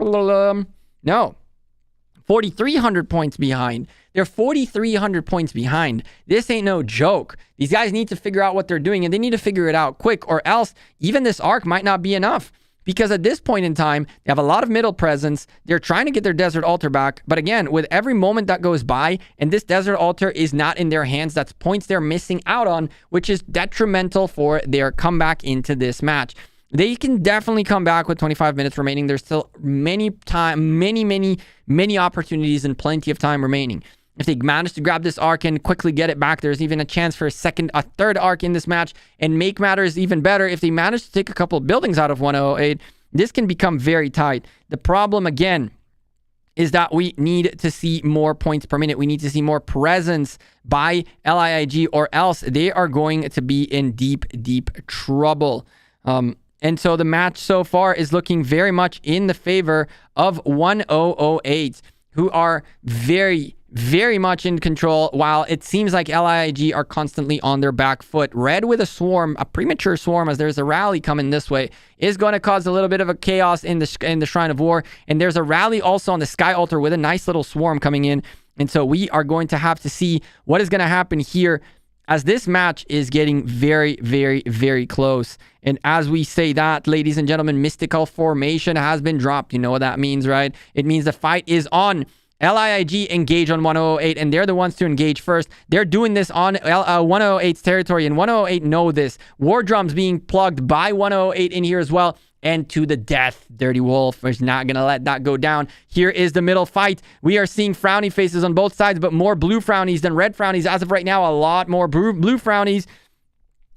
4,300 points behind. They're 4,300 points behind. This ain't no joke. These guys need to figure out what they're doing, and they need to figure it out quick, or else even this arc might not be enough. because at this point in time, they have a lot of middle presence. They're trying to get their Desert Altar back. But again, with every moment that goes by and this Desert Altar is not in their hands, that's points they're missing out on, which is detrimental for their comeback into this match. They can definitely come back with 25 minutes remaining. There's still many opportunities and plenty of time remaining. If they manage to grab this arc and quickly get it back, there's even a chance for a third arc in this match. And make matters even better, if they manage to take a couple of buildings out of 1008, this can become very tight. The problem, again, is that we need to see more points per minute. We need to see more presence by LiiG, or else they are going to be in deep trouble. And so the match so far is looking very much in the favor of 1008, who are very much in control, while it seems like LiiG are constantly on their back foot. Red with a swarm, a premature swarm, as there's a rally coming this way, is going to cause a little bit of a chaos in the Shrine of War. And there's a rally also on the Sky Altar with a nice little swarm coming in. And so we are going to have to see what is going to happen here, as this match is getting very close. And as we say that, ladies and gentlemen, mystical formation has been dropped. You know what that means, right? It means the fight is on. LiiG engage on 1008, and they're the ones to engage first. They're doing this on 108's territory, and 108 know this. War drums being plugged by 108 in here as well. And to the death, Dirty Wolf is not going to let that go down. Here is the middle fight. We are seeing frowny faces on both sides, but more blue frownies than red frownies. As of right now, a lot more blue frownies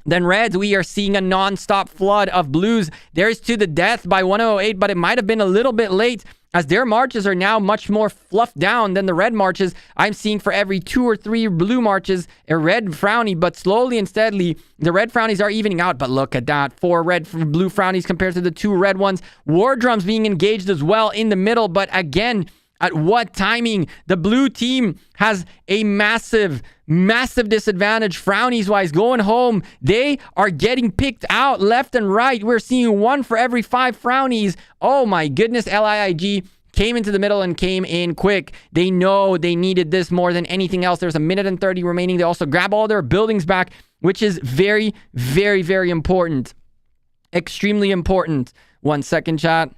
than reds. We are seeing a non-stop flood of blues. There's to the death by 108, but it might have been a little bit late, as their marches are now much more fluffed down than the red marches. I'm seeing for every 2 or 3 blue marches, a red frowny, but slowly and steadily, the red frownies are evening out. But look at that, 4 blue frownies compared to the 2 red ones. War drums being engaged as well in the middle, but again, at what timing? The blue team has a massive disadvantage frownies-wise going home. They are getting picked out left and right. We're seeing 1 for every 5 frownies. Oh my goodness, LiiG came into the middle and came in quick. They know they needed this more than anything else. There's a minute and 30 remaining. They also grab all their buildings back, which is very important. Extremely important. 1 second, chat.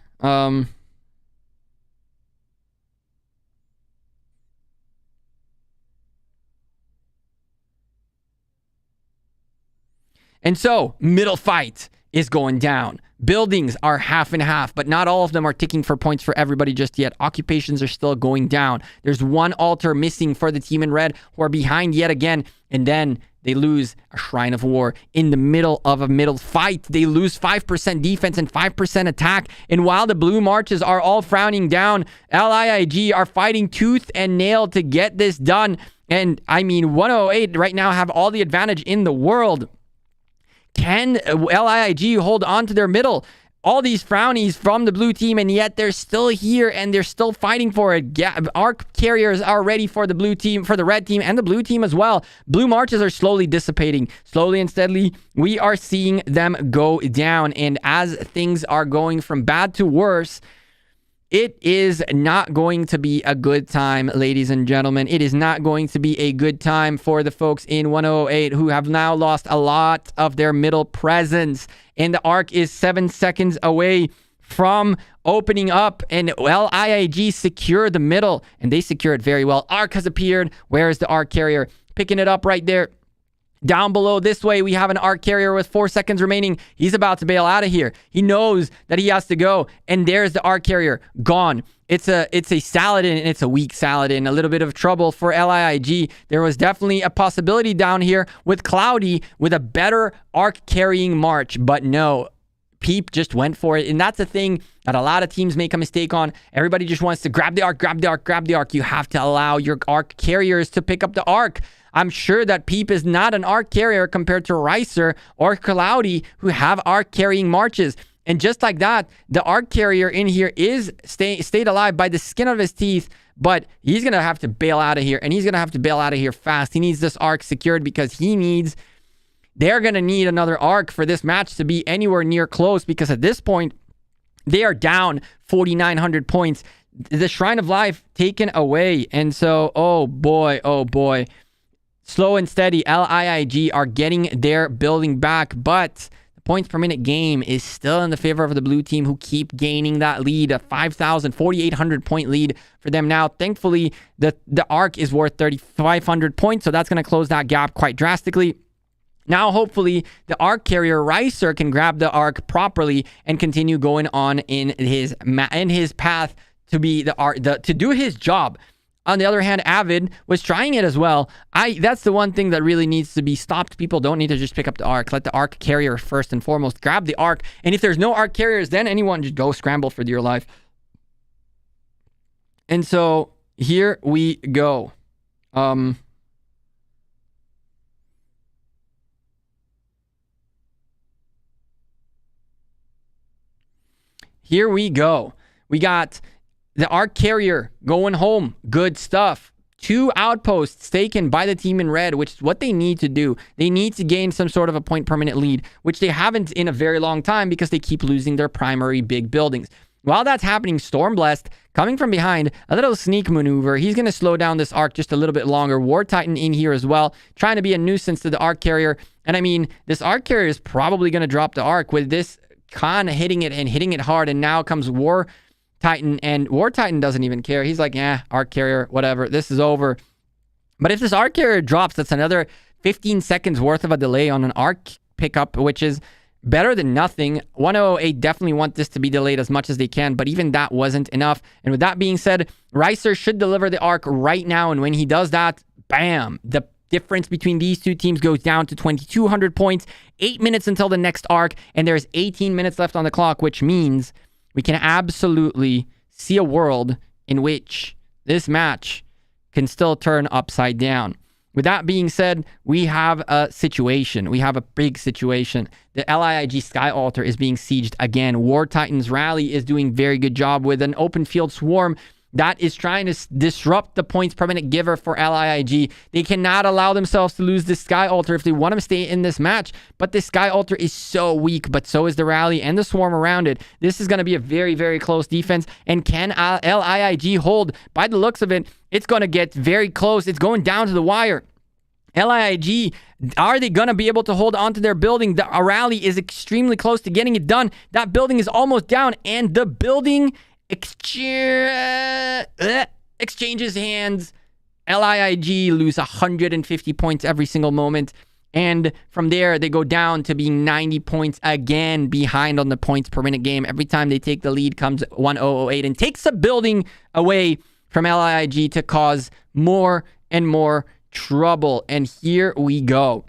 And so, middle fight is going down. Buildings are half and half, but not all of them are ticking for points for everybody just yet. Occupations are still going down. There's 1 altar missing for the team in red, who are behind yet again. And then they lose a Shrine of War in the middle of a middle fight. They lose 5% defense and 5% attack. And while the blue marches are all frowning down, LiiG are fighting tooth and nail to get this done. And I mean, 108 right now have all the advantage in the world. Can LiiG hold on to their middle? All these frownies from the blue team, and yet they're still here and they're still fighting for it. Arc carriers are ready for the blue team, for the red team, and the blue team as well. Blue marches are slowly dissipating. Slowly and steadily, we are seeing them go down. And as things are going from bad to worse, it is not going to be a good time, ladies and gentlemen. It is not going to be a good time for the folks in 108 who have now lost a lot of their middle presence. And the arc is 7 seconds away from opening up, and LiiG secure the middle, and they secure it very well. Arc has appeared. Where is the arc carrier? Picking it up right there. Down below this way, we have an arc carrier with 4 seconds remaining. He's about to bail out of here. He knows that he has to go. And there's the arc carrier gone. It's a Saladin, and it's a weak Saladin. A little bit of trouble for LiiG. There was definitely a possibility down here with Cloudy with a better arc carrying march. But no, Peep just went for it. And that's the thing that a lot of teams make a mistake on. Everybody just wants to grab the arc, grab the arc, grab the arc. You have to allow your arc carriers to pick up the arc. I'm sure that Peep is not an arc carrier compared to Ricer or Cloudy, who have arc carrying marches. And just like that, the arc carrier in here is stayed alive by the skin of his teeth, but he's going to have to bail out of here, and he's going to have to bail out of here fast. He needs this arc secured because they're going to need another arc for this match to be anywhere near close, because at this point, they are down 4,900 points. The Shrine of Life taken away. And so, oh boy. Slow and steady, LiiG are getting their building back, but the points per minute game is still in the favor of the blue team, who keep gaining that lead, a 4,800 point lead for them now. Thankfully, the Ark is worth 3,500 points, so that's going to close that gap quite drastically. Now, hopefully, the Ark carrier REEFER can grab the Ark properly and continue going on in his path to be to do his job. On the other hand, Avid was trying it as well. That's the one thing that really needs to be stopped. People don't need to just pick up the Ark. Let the Ark carrier first and foremost grab the Ark. And if there's no Ark carriers, then anyone just go scramble for dear life. And so here we go. Here we go. We got the Ark carrier going home. Good stuff. 2 outposts taken by the team in red, which is what they need to do. They need to gain some sort of a point per minute lead, which they haven't in a very long time because they keep losing their primary big buildings. While that's happening, Stormblessed coming from behind, a little sneak maneuver. He's going to slow down this Ark just a little bit longer. War Titan in here as well, trying to be a nuisance to the Ark carrier. And I mean, this Ark carrier is probably going to drop the Ark with this Khan hitting it and hitting it hard, and now comes War Titan, and War Titan doesn't even care. He's like, yeah, Ark carrier, whatever, this is over. But if this Ark carrier drops, that's another 15 seconds worth of a delay on an Ark pickup, which is better than nothing. 1008 definitely want this to be delayed as much as they can, but even that wasn't enough. And with that being said, REEFER should deliver the Ark right now, and when he does that, bam, the difference between these two teams goes down to 2,200 points. 8 minutes until the next Ark, and there's 18 minutes left on the clock, which means we can absolutely see a world in which this match can still turn upside down. With that being said, we have a situation. We have a big situation. The LiiG Sky Altar is being sieged again. War Titan's rally is doing very good job with an open field swarm that is trying to disrupt the points per minute giver for LiiG. They cannot allow themselves to lose this Sky Altar if they want to stay in this match. But this Sky Altar is so weak, but so is the rally and the swarm around it. This is going to be a very, very close defense. And can LiiG hold? By the looks of it, it's going to get very close. It's going down to the wire. LiiG, are they going to be able to hold on to their building? The rally is extremely close to getting it done. That building is almost down, and the building exchanges hands. LiiG lose 150 points every single moment. And from there, they go down to being 90 points again behind on the points per minute game. Every time they take the lead comes 1008 and takes a building away from LiiG to cause more and more trouble. And here we go.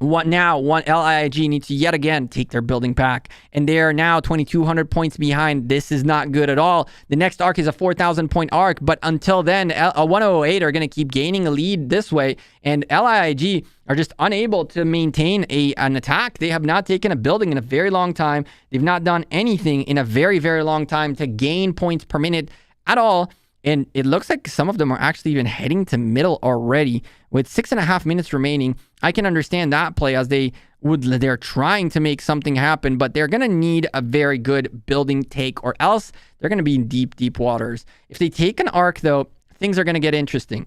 LiiG needs to yet again take their building back, and they are now 2,200 points behind. This is not good at all. The next Ark is a 4,000 point Ark, but until then, 1008 are going to keep gaining a lead this way, and LiiG are just unable to maintain an attack. They have not taken a building in a very long time. They've not done anything in a very, very long time to gain points per minute at all. And it looks like some of them are actually even heading to middle already with 6.5 minutes remaining. I can understand that play as they're trying to make something happen, but they're going to need a very good building take, or else they're going to be in deep, deep waters. If they take an Ark, though, things are going to get interesting.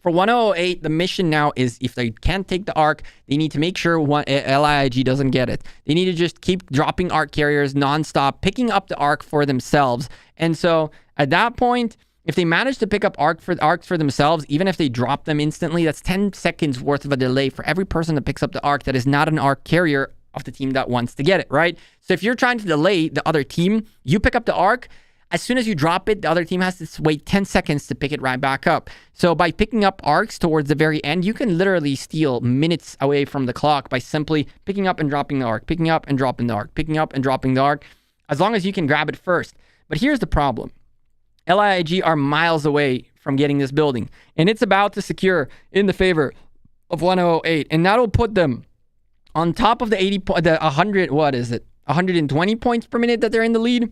For 1008, the mission now is, if they can't take the Ark, they need to make sure LiiG doesn't get it. They need to just keep dropping Ark carriers nonstop, picking up the Ark for themselves. And so at that point, if they manage to pick up Arks for themselves, even if they drop them instantly, that's 10 seconds worth of a delay for every person that picks up the Ark that is not an Ark carrier of the team that wants to get it, right? So if you're trying to delay the other team, you pick up the Ark. As soon as you drop it, the other team has to wait 10 seconds to pick it right back up. So by picking up Arks towards the very end, you can literally steal minutes away from the clock by simply picking up and dropping the Ark, picking up and dropping the Ark, picking up and dropping the Ark, as long as you can grab it first. But here's the problem. LiiG are miles away from getting this building, and it's about to secure in the favor of 1008, and that'll put them on top of the 120 points per minute that they're in the lead.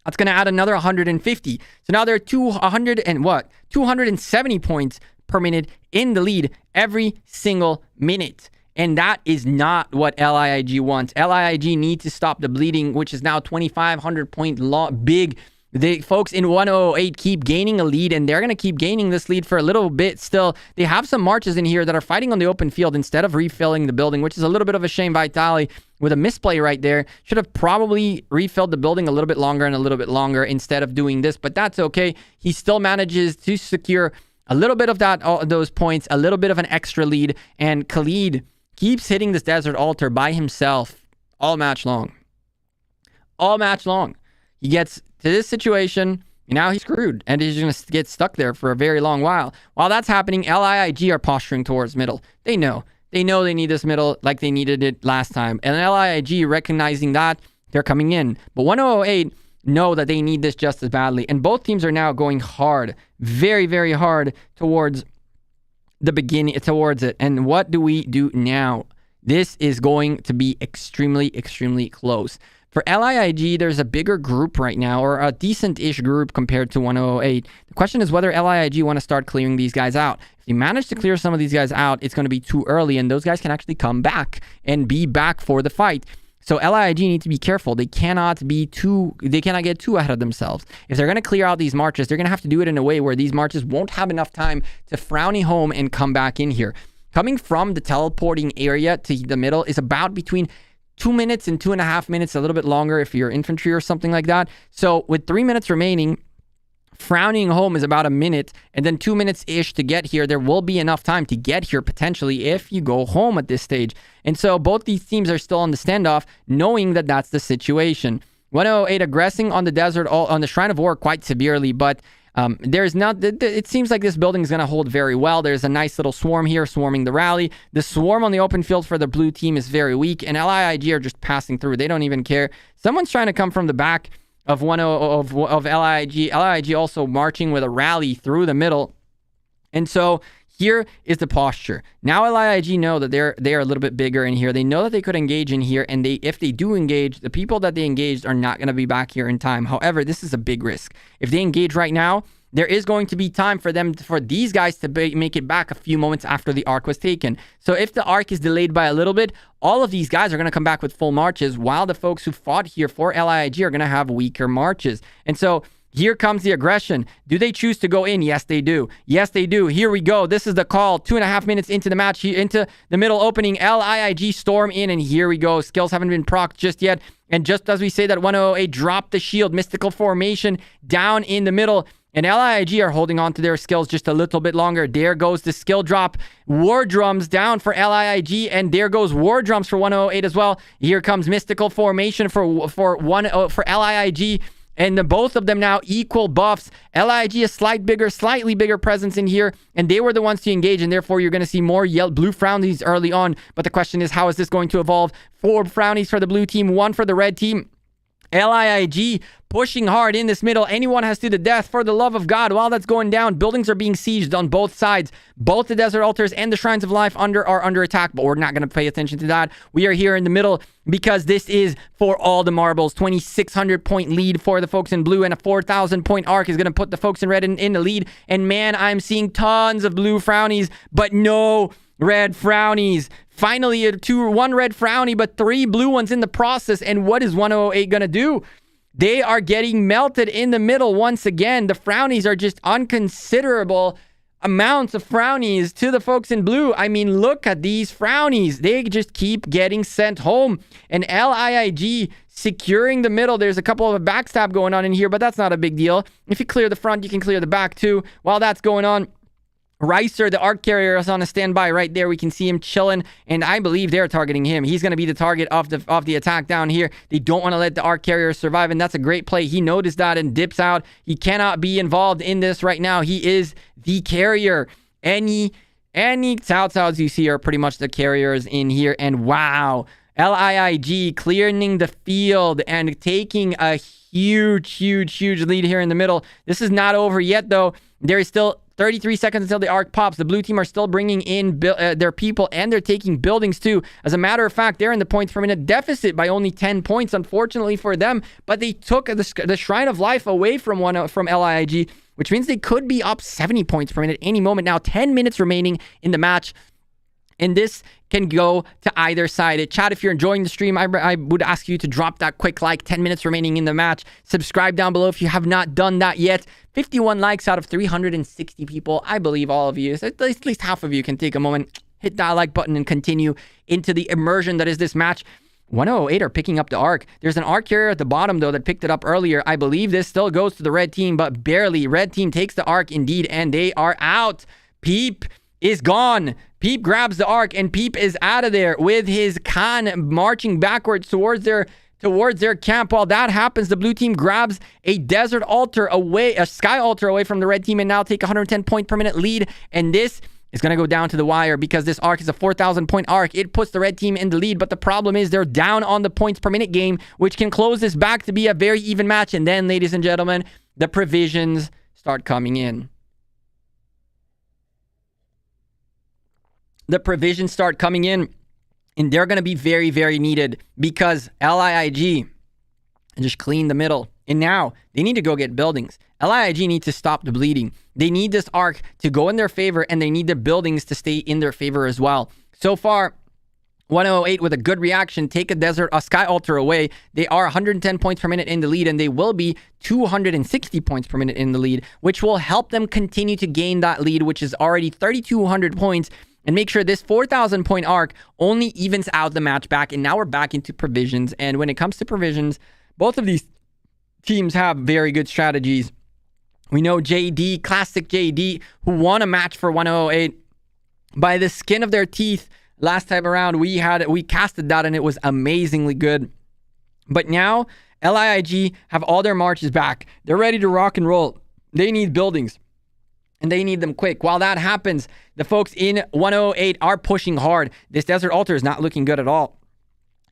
That's going to add another 150. So now they're 270 points per minute in the lead every single minute. And that is not what LiiG wants. LiiG need to stop the bleeding, which is now 2,500 point big The folks in 1008 keep gaining a lead, and they're going to keep gaining this lead for a little bit still. They have some marches in here that are fighting on the open field instead of refilling the building, which is a little bit of a shame. Vitali with a misplay right there. Should have probably refilled the building a little bit longer and a little bit longer instead of doing this, but that's okay. He still manages to secure a little bit of those points, a little bit of an extra lead, and Khalid keeps hitting this desert altar by himself all match long. All match long. He gets to this situation, and now he's screwed, and he's going to get stuck there for a very long while. While that's happening, LiiG are posturing towards middle. They know they need this middle like they needed it last time. And LiiG, recognizing that, they're coming in. But 1008 know that they need this just as badly. And both teams are now going hard, very, very hard towards the beginning, towards it. And what do we do now? This is going to be extremely, extremely close. For LiiG, there's a bigger group right now, or a decent-ish group compared to 1008. The question is whether LiiG want to start clearing these guys out. If you manage to clear some of these guys out, it's going to be too early, and those guys can actually come back and be back for the fight. So LiiG need to be careful. They cannot get too ahead of themselves. If they're going to clear out these marches, they're going to have to do it in a way where these marches won't have enough time to frowny home and come back in here. Coming from the teleporting area to the middle is about between 2 minutes and 2.5 minutes, a little bit longer if you're infantry or something like that. So with 3 minutes remaining, frowning home is about a minute, and then 2 minutes-ish to get here. There will be enough time to get here potentially if you go home at this stage. And so both these teams are still on the standoff, knowing that that's the situation. 1008 aggressing on the desert, on the Shrine of War quite severely, but it seems like this building is going to hold very well. There's a nice little swarm here, swarming the rally. The swarm on the open field for the blue team is very weak, and LiiG are just passing through. They don't even care. Someone's trying to come from the back of LiiG. LiiG also marching with a rally through the middle. And so here is the posture. Now LiiG know that they're a little bit bigger in here. They know that they could engage in here, and if they do engage, the people that they engaged are not going to be back here in time. However, this is a big risk. If they engage right now, there is going to be time for these guys to make it back a few moments after the arc was taken. So if the arc is delayed by a little bit, all of these guys are going to come back with full marches, while the folks who fought here for LiiG are going to have weaker marches. And so here comes the aggression. Do they choose to go in? Yes, they do. Yes, they do. Here we go. This is the call. 2.5 minutes into the match, into the middle opening. LiiG storm in, and here we go. Skills haven't been procced just yet. And just as we say that, 1008 dropped the shield. Mystical formation down in the middle. And LiiG are holding on to their skills just a little bit longer. There goes the skill drop. War drums down for LiiG, and there goes war drums for 1008 as well. Here comes mystical formation for LiiG. And both of them now equal buffs. LiiG a slightly bigger presence in here, and they were the ones to engage, and therefore you're going to see more blue frownies early on. But the question is, how is this going to evolve? 4 frownies for the blue team, 1 for the red team. LiiG pushing hard in this middle. Anyone has to the death, for the love of God. While that's going down, buildings are being sieged on both sides. Both the desert altars and the shrines of life are under attack, but we're not going to pay attention to that. We are here in the middle because this is for all the marbles. 2,600 point lead for the folks in blue, and a 4,000 point arc is going to put the folks in red in the lead. And man, I'm seeing tons of blue frownies, but no red frownies. Finally, 1 red frowny, but 3 blue ones in the process. And what is 1008 going to do? They are getting melted in the middle once again. The frownies are just unconsiderable amounts of frownies to the folks in blue. I mean, look at these frownies. They just keep getting sent home. And LiiG securing the middle. There's a couple of a backstab going on in here, but that's not a big deal. If you clear the front, you can clear the back too. While that's going on, REEFER, the arc carrier, is on a standby right there. We can see him chilling, and I believe they're targeting him. He's going to be the target of the attack down here. They don't want to let the arc carrier survive, and that's a great play. He noticed that and dips out. He cannot be involved in this right now. He is the carrier. Any Cao Caos you see are pretty much the carriers in here, and wow, LiiG clearing the field and taking a huge lead here in the middle. This is not over yet, though. There is still 33 seconds until the arc pops. The blue team are still bringing in their people, and they're taking buildings too. As a matter of fact, they're in the points per minute deficit by only 10 points, unfortunately for them. But they took the Shrine of Life away from LiiG, which means they could be up 70 points per minute any moment now. 10 minutes remaining in the match. And this can go to either side. Chat, if you're enjoying the stream, I would ask you to drop that quick like. 10 minutes remaining in the match. Subscribe down below if you have not done that yet. 51 likes out of 360 people. I believe all of you, at least half of you, can take a moment, hit that like button, and continue into the immersion that is this match. 108 are picking up the arc. There's an arc carrier at the bottom, though, that picked it up earlier. I believe this still goes to the red team, but barely. Red team takes the arc indeed, and they are out. Peep is gone. Peep grabs the arc, and Peep is out of there with his Khan marching backwards towards their camp. While that happens, the blue team grabs a desert altar away, a sky altar away from the red team, and now take 110 point per minute lead. And this is going to go down to the wire because this arc is a 4,000 point arc. It puts the red team in the lead, but the problem is they're down on the points per minute game, which can close this back to be a very even match. And then, ladies and gentlemen, the provisions start coming in. The provisions start coming in, and they're going to be very, very needed because LiiG just cleaned the middle. And now they need to go get buildings. LiiG needs to stop the bleeding. They need this arc to go in their favor, and they need the buildings to stay in their favor as well. So far, 108 with a good reaction, take a sky altar away. They are 110 points per minute in the lead, and they will be 260 points per minute in the lead, which will help them continue to gain that lead, which is already 3,200 points. And make sure this 4,000 point arc only evens out the match back. And now we're back into provisions. And when it comes to provisions, both of these teams have very good strategies. We know JD, classic JD, who won a match for 108 by the skin of their teeth. Last time around, we casted that, and it was amazingly good. But now, LiiG have all their marches back. They're ready to rock and roll. They need buildings, and they need them quick. While that happens, the folks in 108 are pushing hard. This desert altar is not looking good at all.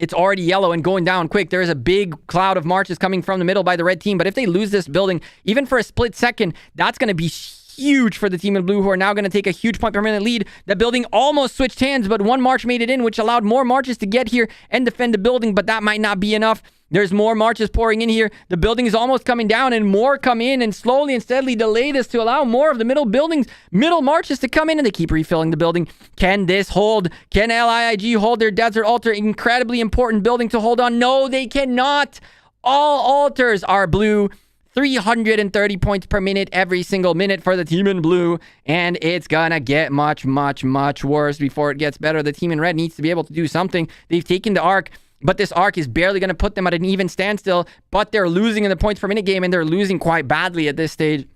It's already yellow and going down quick. There is a big cloud of marches coming from the middle by the red team. But if they lose this building, even for a split second, that's going to be huge for the team in blue, who are now going to take a huge point per minute lead. The building almost switched hands, but one march made it in, which allowed more marches to get here and defend the building. But that might not be enough. There's more marches pouring in here. The building is almost coming down, and more come in and slowly and steadily delay this to allow more of the middle marches to come in, and they keep refilling the building. Can this hold? Can LiiG hold their desert altar? Incredibly important building to hold on. No, they cannot. All altars are blue. 330 points per minute every single minute for the team in blue, and it's gonna get much, much, much worse before it gets better. The team in red needs to be able to do something. They've taken the arc, but this arc is barely going to put them at an even standstill, but they're losing in the points per minute game, and they're losing quite badly at this stage.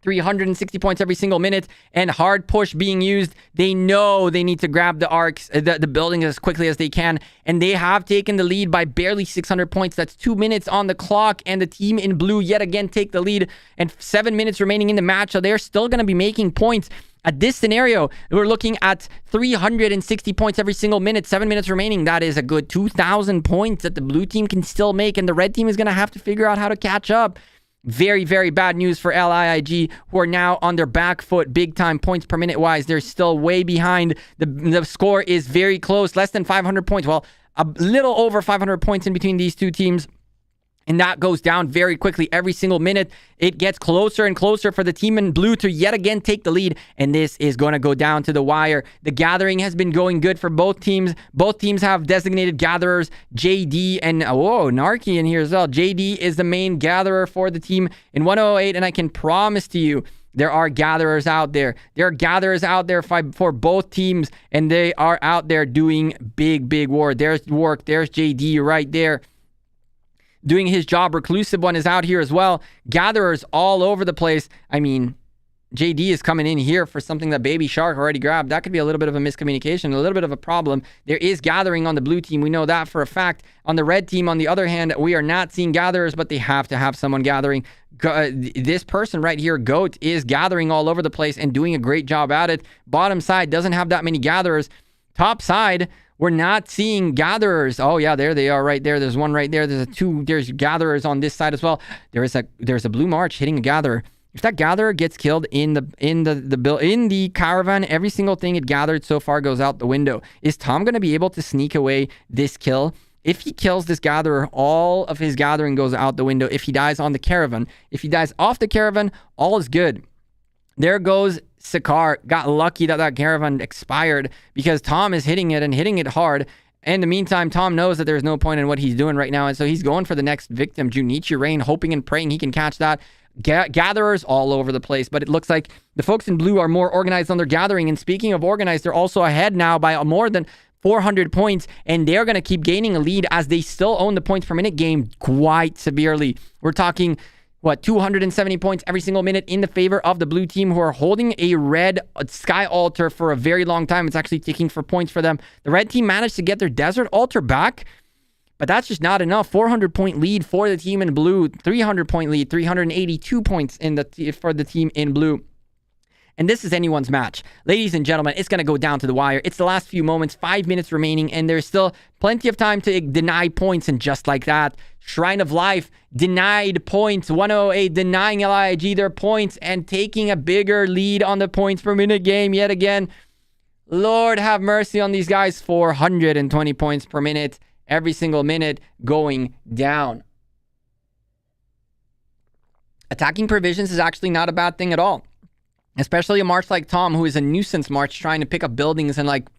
360 points every single minute, and hard push being used. They know they need to grab the arcs, the building as quickly as they can, and they have taken the lead by barely 600 points. That's 2 minutes on the clock, and the team in blue yet again take the lead, and 7 minutes remaining in the match, so they're still going to be making points. At this scenario, we're looking at 360 points every single minute, 7 minutes remaining. That is a good 2,000 points that the blue team can still make, and the red team is going to have to figure out how to catch up. Very, very bad news for LiiG, who are now on their back foot big time points per minute wise. They're still way behind. The score is very close, less than 500 points. Well, a little over 500 points in between these two teams. And that goes down very quickly every single minute. It gets closer and closer for the team in blue to yet again take the lead. And this is going to go down to the wire. The gathering has been going good for both teams. Both teams have designated gatherers. JD and, Narky in here as well. JD is the main gatherer for the team in 108. And I can promise to you, there are gatherers out there. There are gatherers out there for both teams. And they are out there doing big, big work. There's work. There's JD right there doing his job. Reclusive One is out here as well. Gatherers all over the place. I mean, JD is coming in here for something that Baby Shark already grabbed. That could be a little bit of a miscommunication, a little bit of a problem. There is gathering on the blue team. We know that for a fact. On the red team, on the other hand, we are not seeing gatherers, but they have to have someone gathering. This person right here, Goat, is gathering all over the place and doing a great job at it. Bottom side doesn't have that many gatherers. Top side, we're not seeing gatherers. Oh yeah, there they are right there. There's one right there. There's gatherers on this side as well. There's a blue march hitting a gatherer. If that gatherer gets killed in the caravan, every single thing it gathered so far goes out the window. Is Tom going to be able to sneak away this kill? If he kills this gatherer, all of his gathering goes out the window. If he dies on the caravan, if he dies off the caravan, all is good. There goes Sakar got lucky that caravan expired because Tom is hitting it and hitting it hard. In the meantime, Tom knows that there's no point in what he's doing right now, and so he's going for the next victim, Junichi Rain, hoping and praying he can catch that. Gatherers all over the place, but it looks like the folks in blue are more organized on their gathering. And speaking of organized, they're also ahead now by more than 400 points, and they're going to keep gaining a lead as they still own the points per minute game quite severely. We're talking, 270 points every single minute in the favor of the blue team, who are holding a red sky altar for a very long time. It's actually ticking for points for them. The red team managed to get their desert altar back, but that's just not enough. 400 point lead for the team in blue, 300 point lead, 382 points for the team in blue. And this is anyone's match. Ladies and gentlemen, it's going to go down to the wire. It's the last few moments, 5 minutes remaining, and there's still plenty of time to deny points. And just like that, Shrine of Life denied points. 108 denying LiiG their points and taking a bigger lead on the points per minute game yet again. Lord have mercy on these guys. 420 points per minute. Every single minute going down. Attacking provisions is actually not a bad thing at all. Especially a march like Tom, who is a nuisance march trying to pick up buildings in like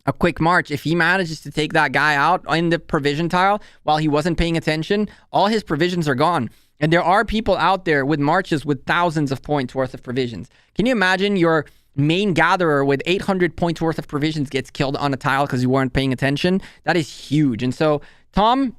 a quick march. If he manages to take that guy out in the provision tile while he wasn't paying attention, all his provisions are gone. And there are people out there with marches with thousands of points worth of provisions. Can you imagine your main gatherer with 800 points worth of provisions gets killed on a tile because you weren't paying attention? That is huge. And so Tom,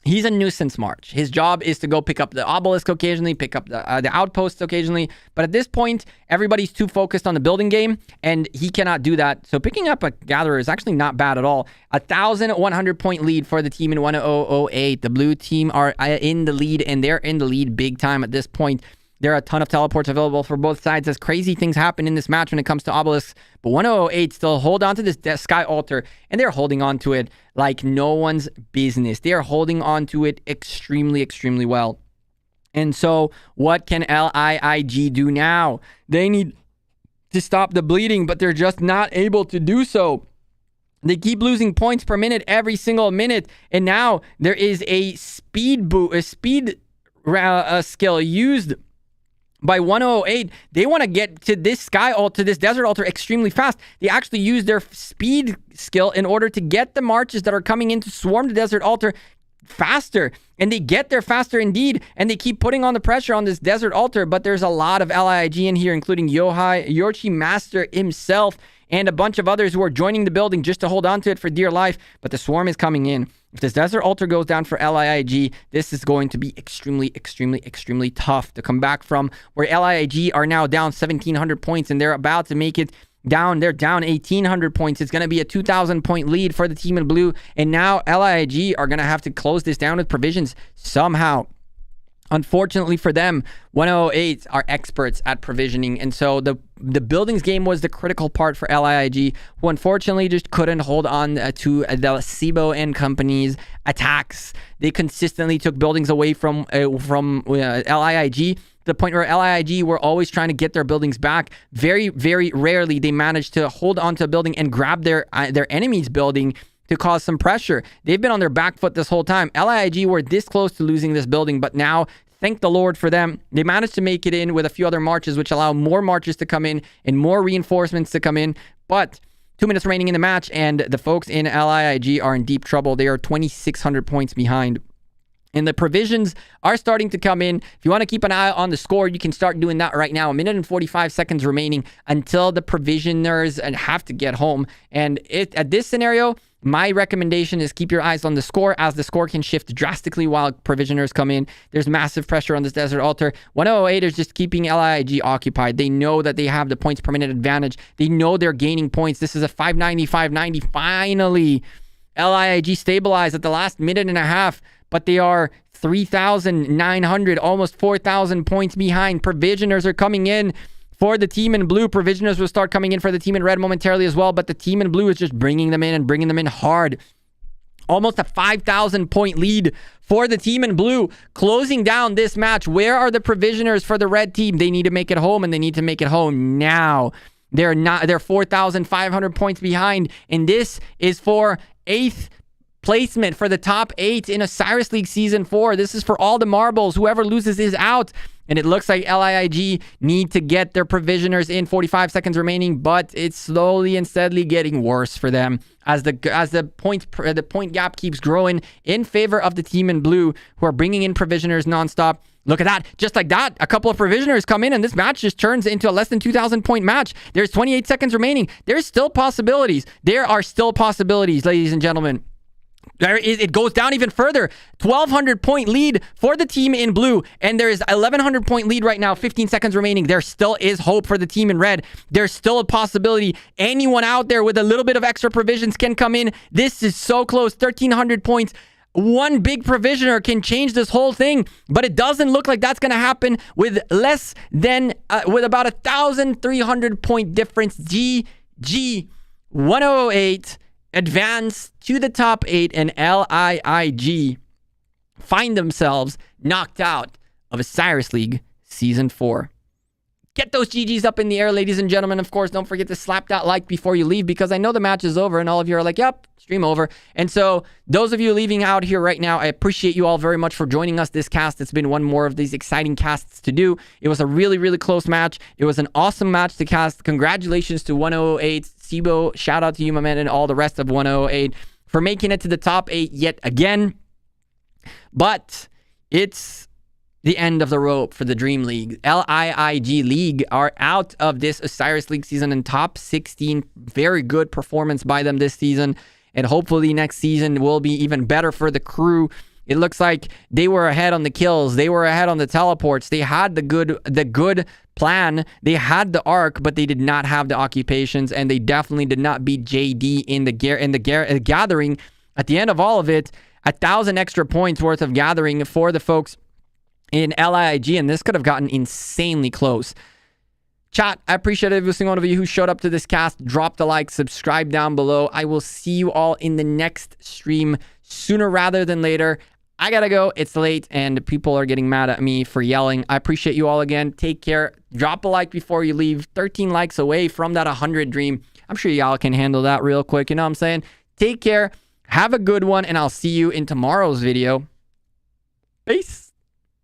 he's a nuisance march. His job is to go pick up the obelisk occasionally, pick up the outposts occasionally. But at this point, everybody's too focused on the building game, and he cannot do that. So picking up a gatherer is actually not bad at all. 1,100 point lead for the team in 1008. The blue team are in the lead, and they're in the lead big time at this point. There are a ton of teleports available for both sides as crazy things happen in this match when it comes to obelisks. But 1008 still hold on to this sky altar, and they're holding on to it like no one's business. They are holding on to it extremely, extremely well. And so what can LiiG do now? They need to stop the bleeding, but they're just not able to do so. They keep losing points per minute every single minute. And now there is a speed skill used by 108. They want to get to this to this desert altar extremely fast. They actually use their speed skill in order to get the marches that are coming in to swarm the desert altar faster. And they get there faster indeed. And they keep putting on the pressure on this desert altar. But there's a lot of LiiG in here, including Yorchi Master himself and a bunch of others who are joining the building just to hold on to it for dear life. But the swarm is coming in. If this desert altar goes down for LiiG, this is going to be extremely, extremely, extremely tough to come back from, where LiiG are now down 1,700 points and they're about to make it down. They're down 1,800 points. It's going to be a 2,000 point lead for the team in blue. And now LiiG are going to have to close this down with provisions somehow. Unfortunately for them, 108 are experts at provisioning, and so the buildings game was the critical part for LiiG, who unfortunately just couldn't hold on to the Sibo and company's attacks. They consistently took buildings away from LiiG, to the point where LiiG were always trying to get their buildings back. Very, very rarely they managed to hold onto a building and grab their enemy's building to cause some pressure. They've been on their back foot this whole time. LiiG were this close to losing this building, but now, thank the Lord for them, they managed to make it in with a few other marches, which allow more marches to come in and more reinforcements to come in. But 2 minutes remaining in the match, and the folks in LiiG are in deep trouble. They are 2,600 points behind. And the provisions are starting to come in. If you want to keep an eye on the score, you can start doing that right now. 1 minute and 45 seconds remaining until the provisioners have to get home. And at this scenario, my recommendation is keep your eyes on the score, as the score can shift drastically while provisioners come in. There's massive pressure on this desert altar. 108 is just keeping LiiG occupied. They know that they have the points per minute advantage. They know they're gaining points. This is a 590, 590. Finally, LiiG stabilized at the last minute and a half, but they are 3,900, almost 4,000 points behind. Provisioners are coming in for the team in blue. Provisioners will start coming in for the team in red momentarily as well, but the team in blue is just bringing them in and bringing them in hard. Almost a 5,000 point lead for the team in blue, closing down this match. Where are the provisioners for the red team? They need to make it home, and they need to make it home now. They're 4,500 points behind, and this is for 8th placement for the top 8 in Osiris League Season 4. This is for all the marbles. Whoever loses is out. And it looks like LiiG need to get their provisioners in. 45 seconds remaining, but it's slowly and steadily getting worse for them as the point gap keeps growing in favor of the team in blue, who are bringing in provisioners nonstop. Look at that. Just like that, a couple of provisioners come in and this match just turns into a less than 2,000 point match. There's 28 seconds remaining. There's still possibilities. There are still possibilities, ladies and gentlemen. It goes down even further. 1,200 point lead for the team in blue. And there is 1,100 point lead right now. 15 seconds remaining. There still is hope for the team in red. There's still a possibility. Anyone out there with a little bit of extra provisions can come in. This is so close. 1,300 points. One big provisioner can change this whole thing, but it doesn't look like that's going to happen with less than, with about 1,300 point difference. GG 1008 advance to the top 8, and LiiG find themselves knocked out of Osiris League Season 4. Get those GGs up in the air, ladies and gentlemen. Of course, don't forget to slap that like before you leave, because I know the match is over and all of you are like, yep, stream over. And so those of you leaving out here right now, I appreciate you all very much for joining us this cast. It's been one more of these exciting casts to do. It was a really, really close match. It was an awesome match to cast. Congratulations to 1008. Sibo, shout out to you, my man, and all the rest of 1008 for making it to the top 8 yet again. But it's the end of the rope for the Dream League. LiiG League are out of this Osiris League season in top 16. Very good performance by them this season. And hopefully next season will be even better for the crew. It looks like they were ahead on the kills. They were ahead on the teleports. They had the good plan. They had the arc, but they did not have the occupations. And they definitely did not beat JD in the gathering. At the end of all of it, 1,000 extra points worth of gathering for the folks in LiiG, and this could have gotten insanely close. Chat, I appreciate every single one of you who showed up to this cast. Drop the like, subscribe down below. I will see you all in the next stream sooner rather than later. I gotta go. It's late, and people are getting mad at me for yelling. I appreciate you all again. Take care. Drop a like before you leave. 13 likes away from that 100 dream. I'm sure y'all can handle that real quick. You know what I'm saying? Take care. Have a good one, and I'll see you in tomorrow's video. Peace.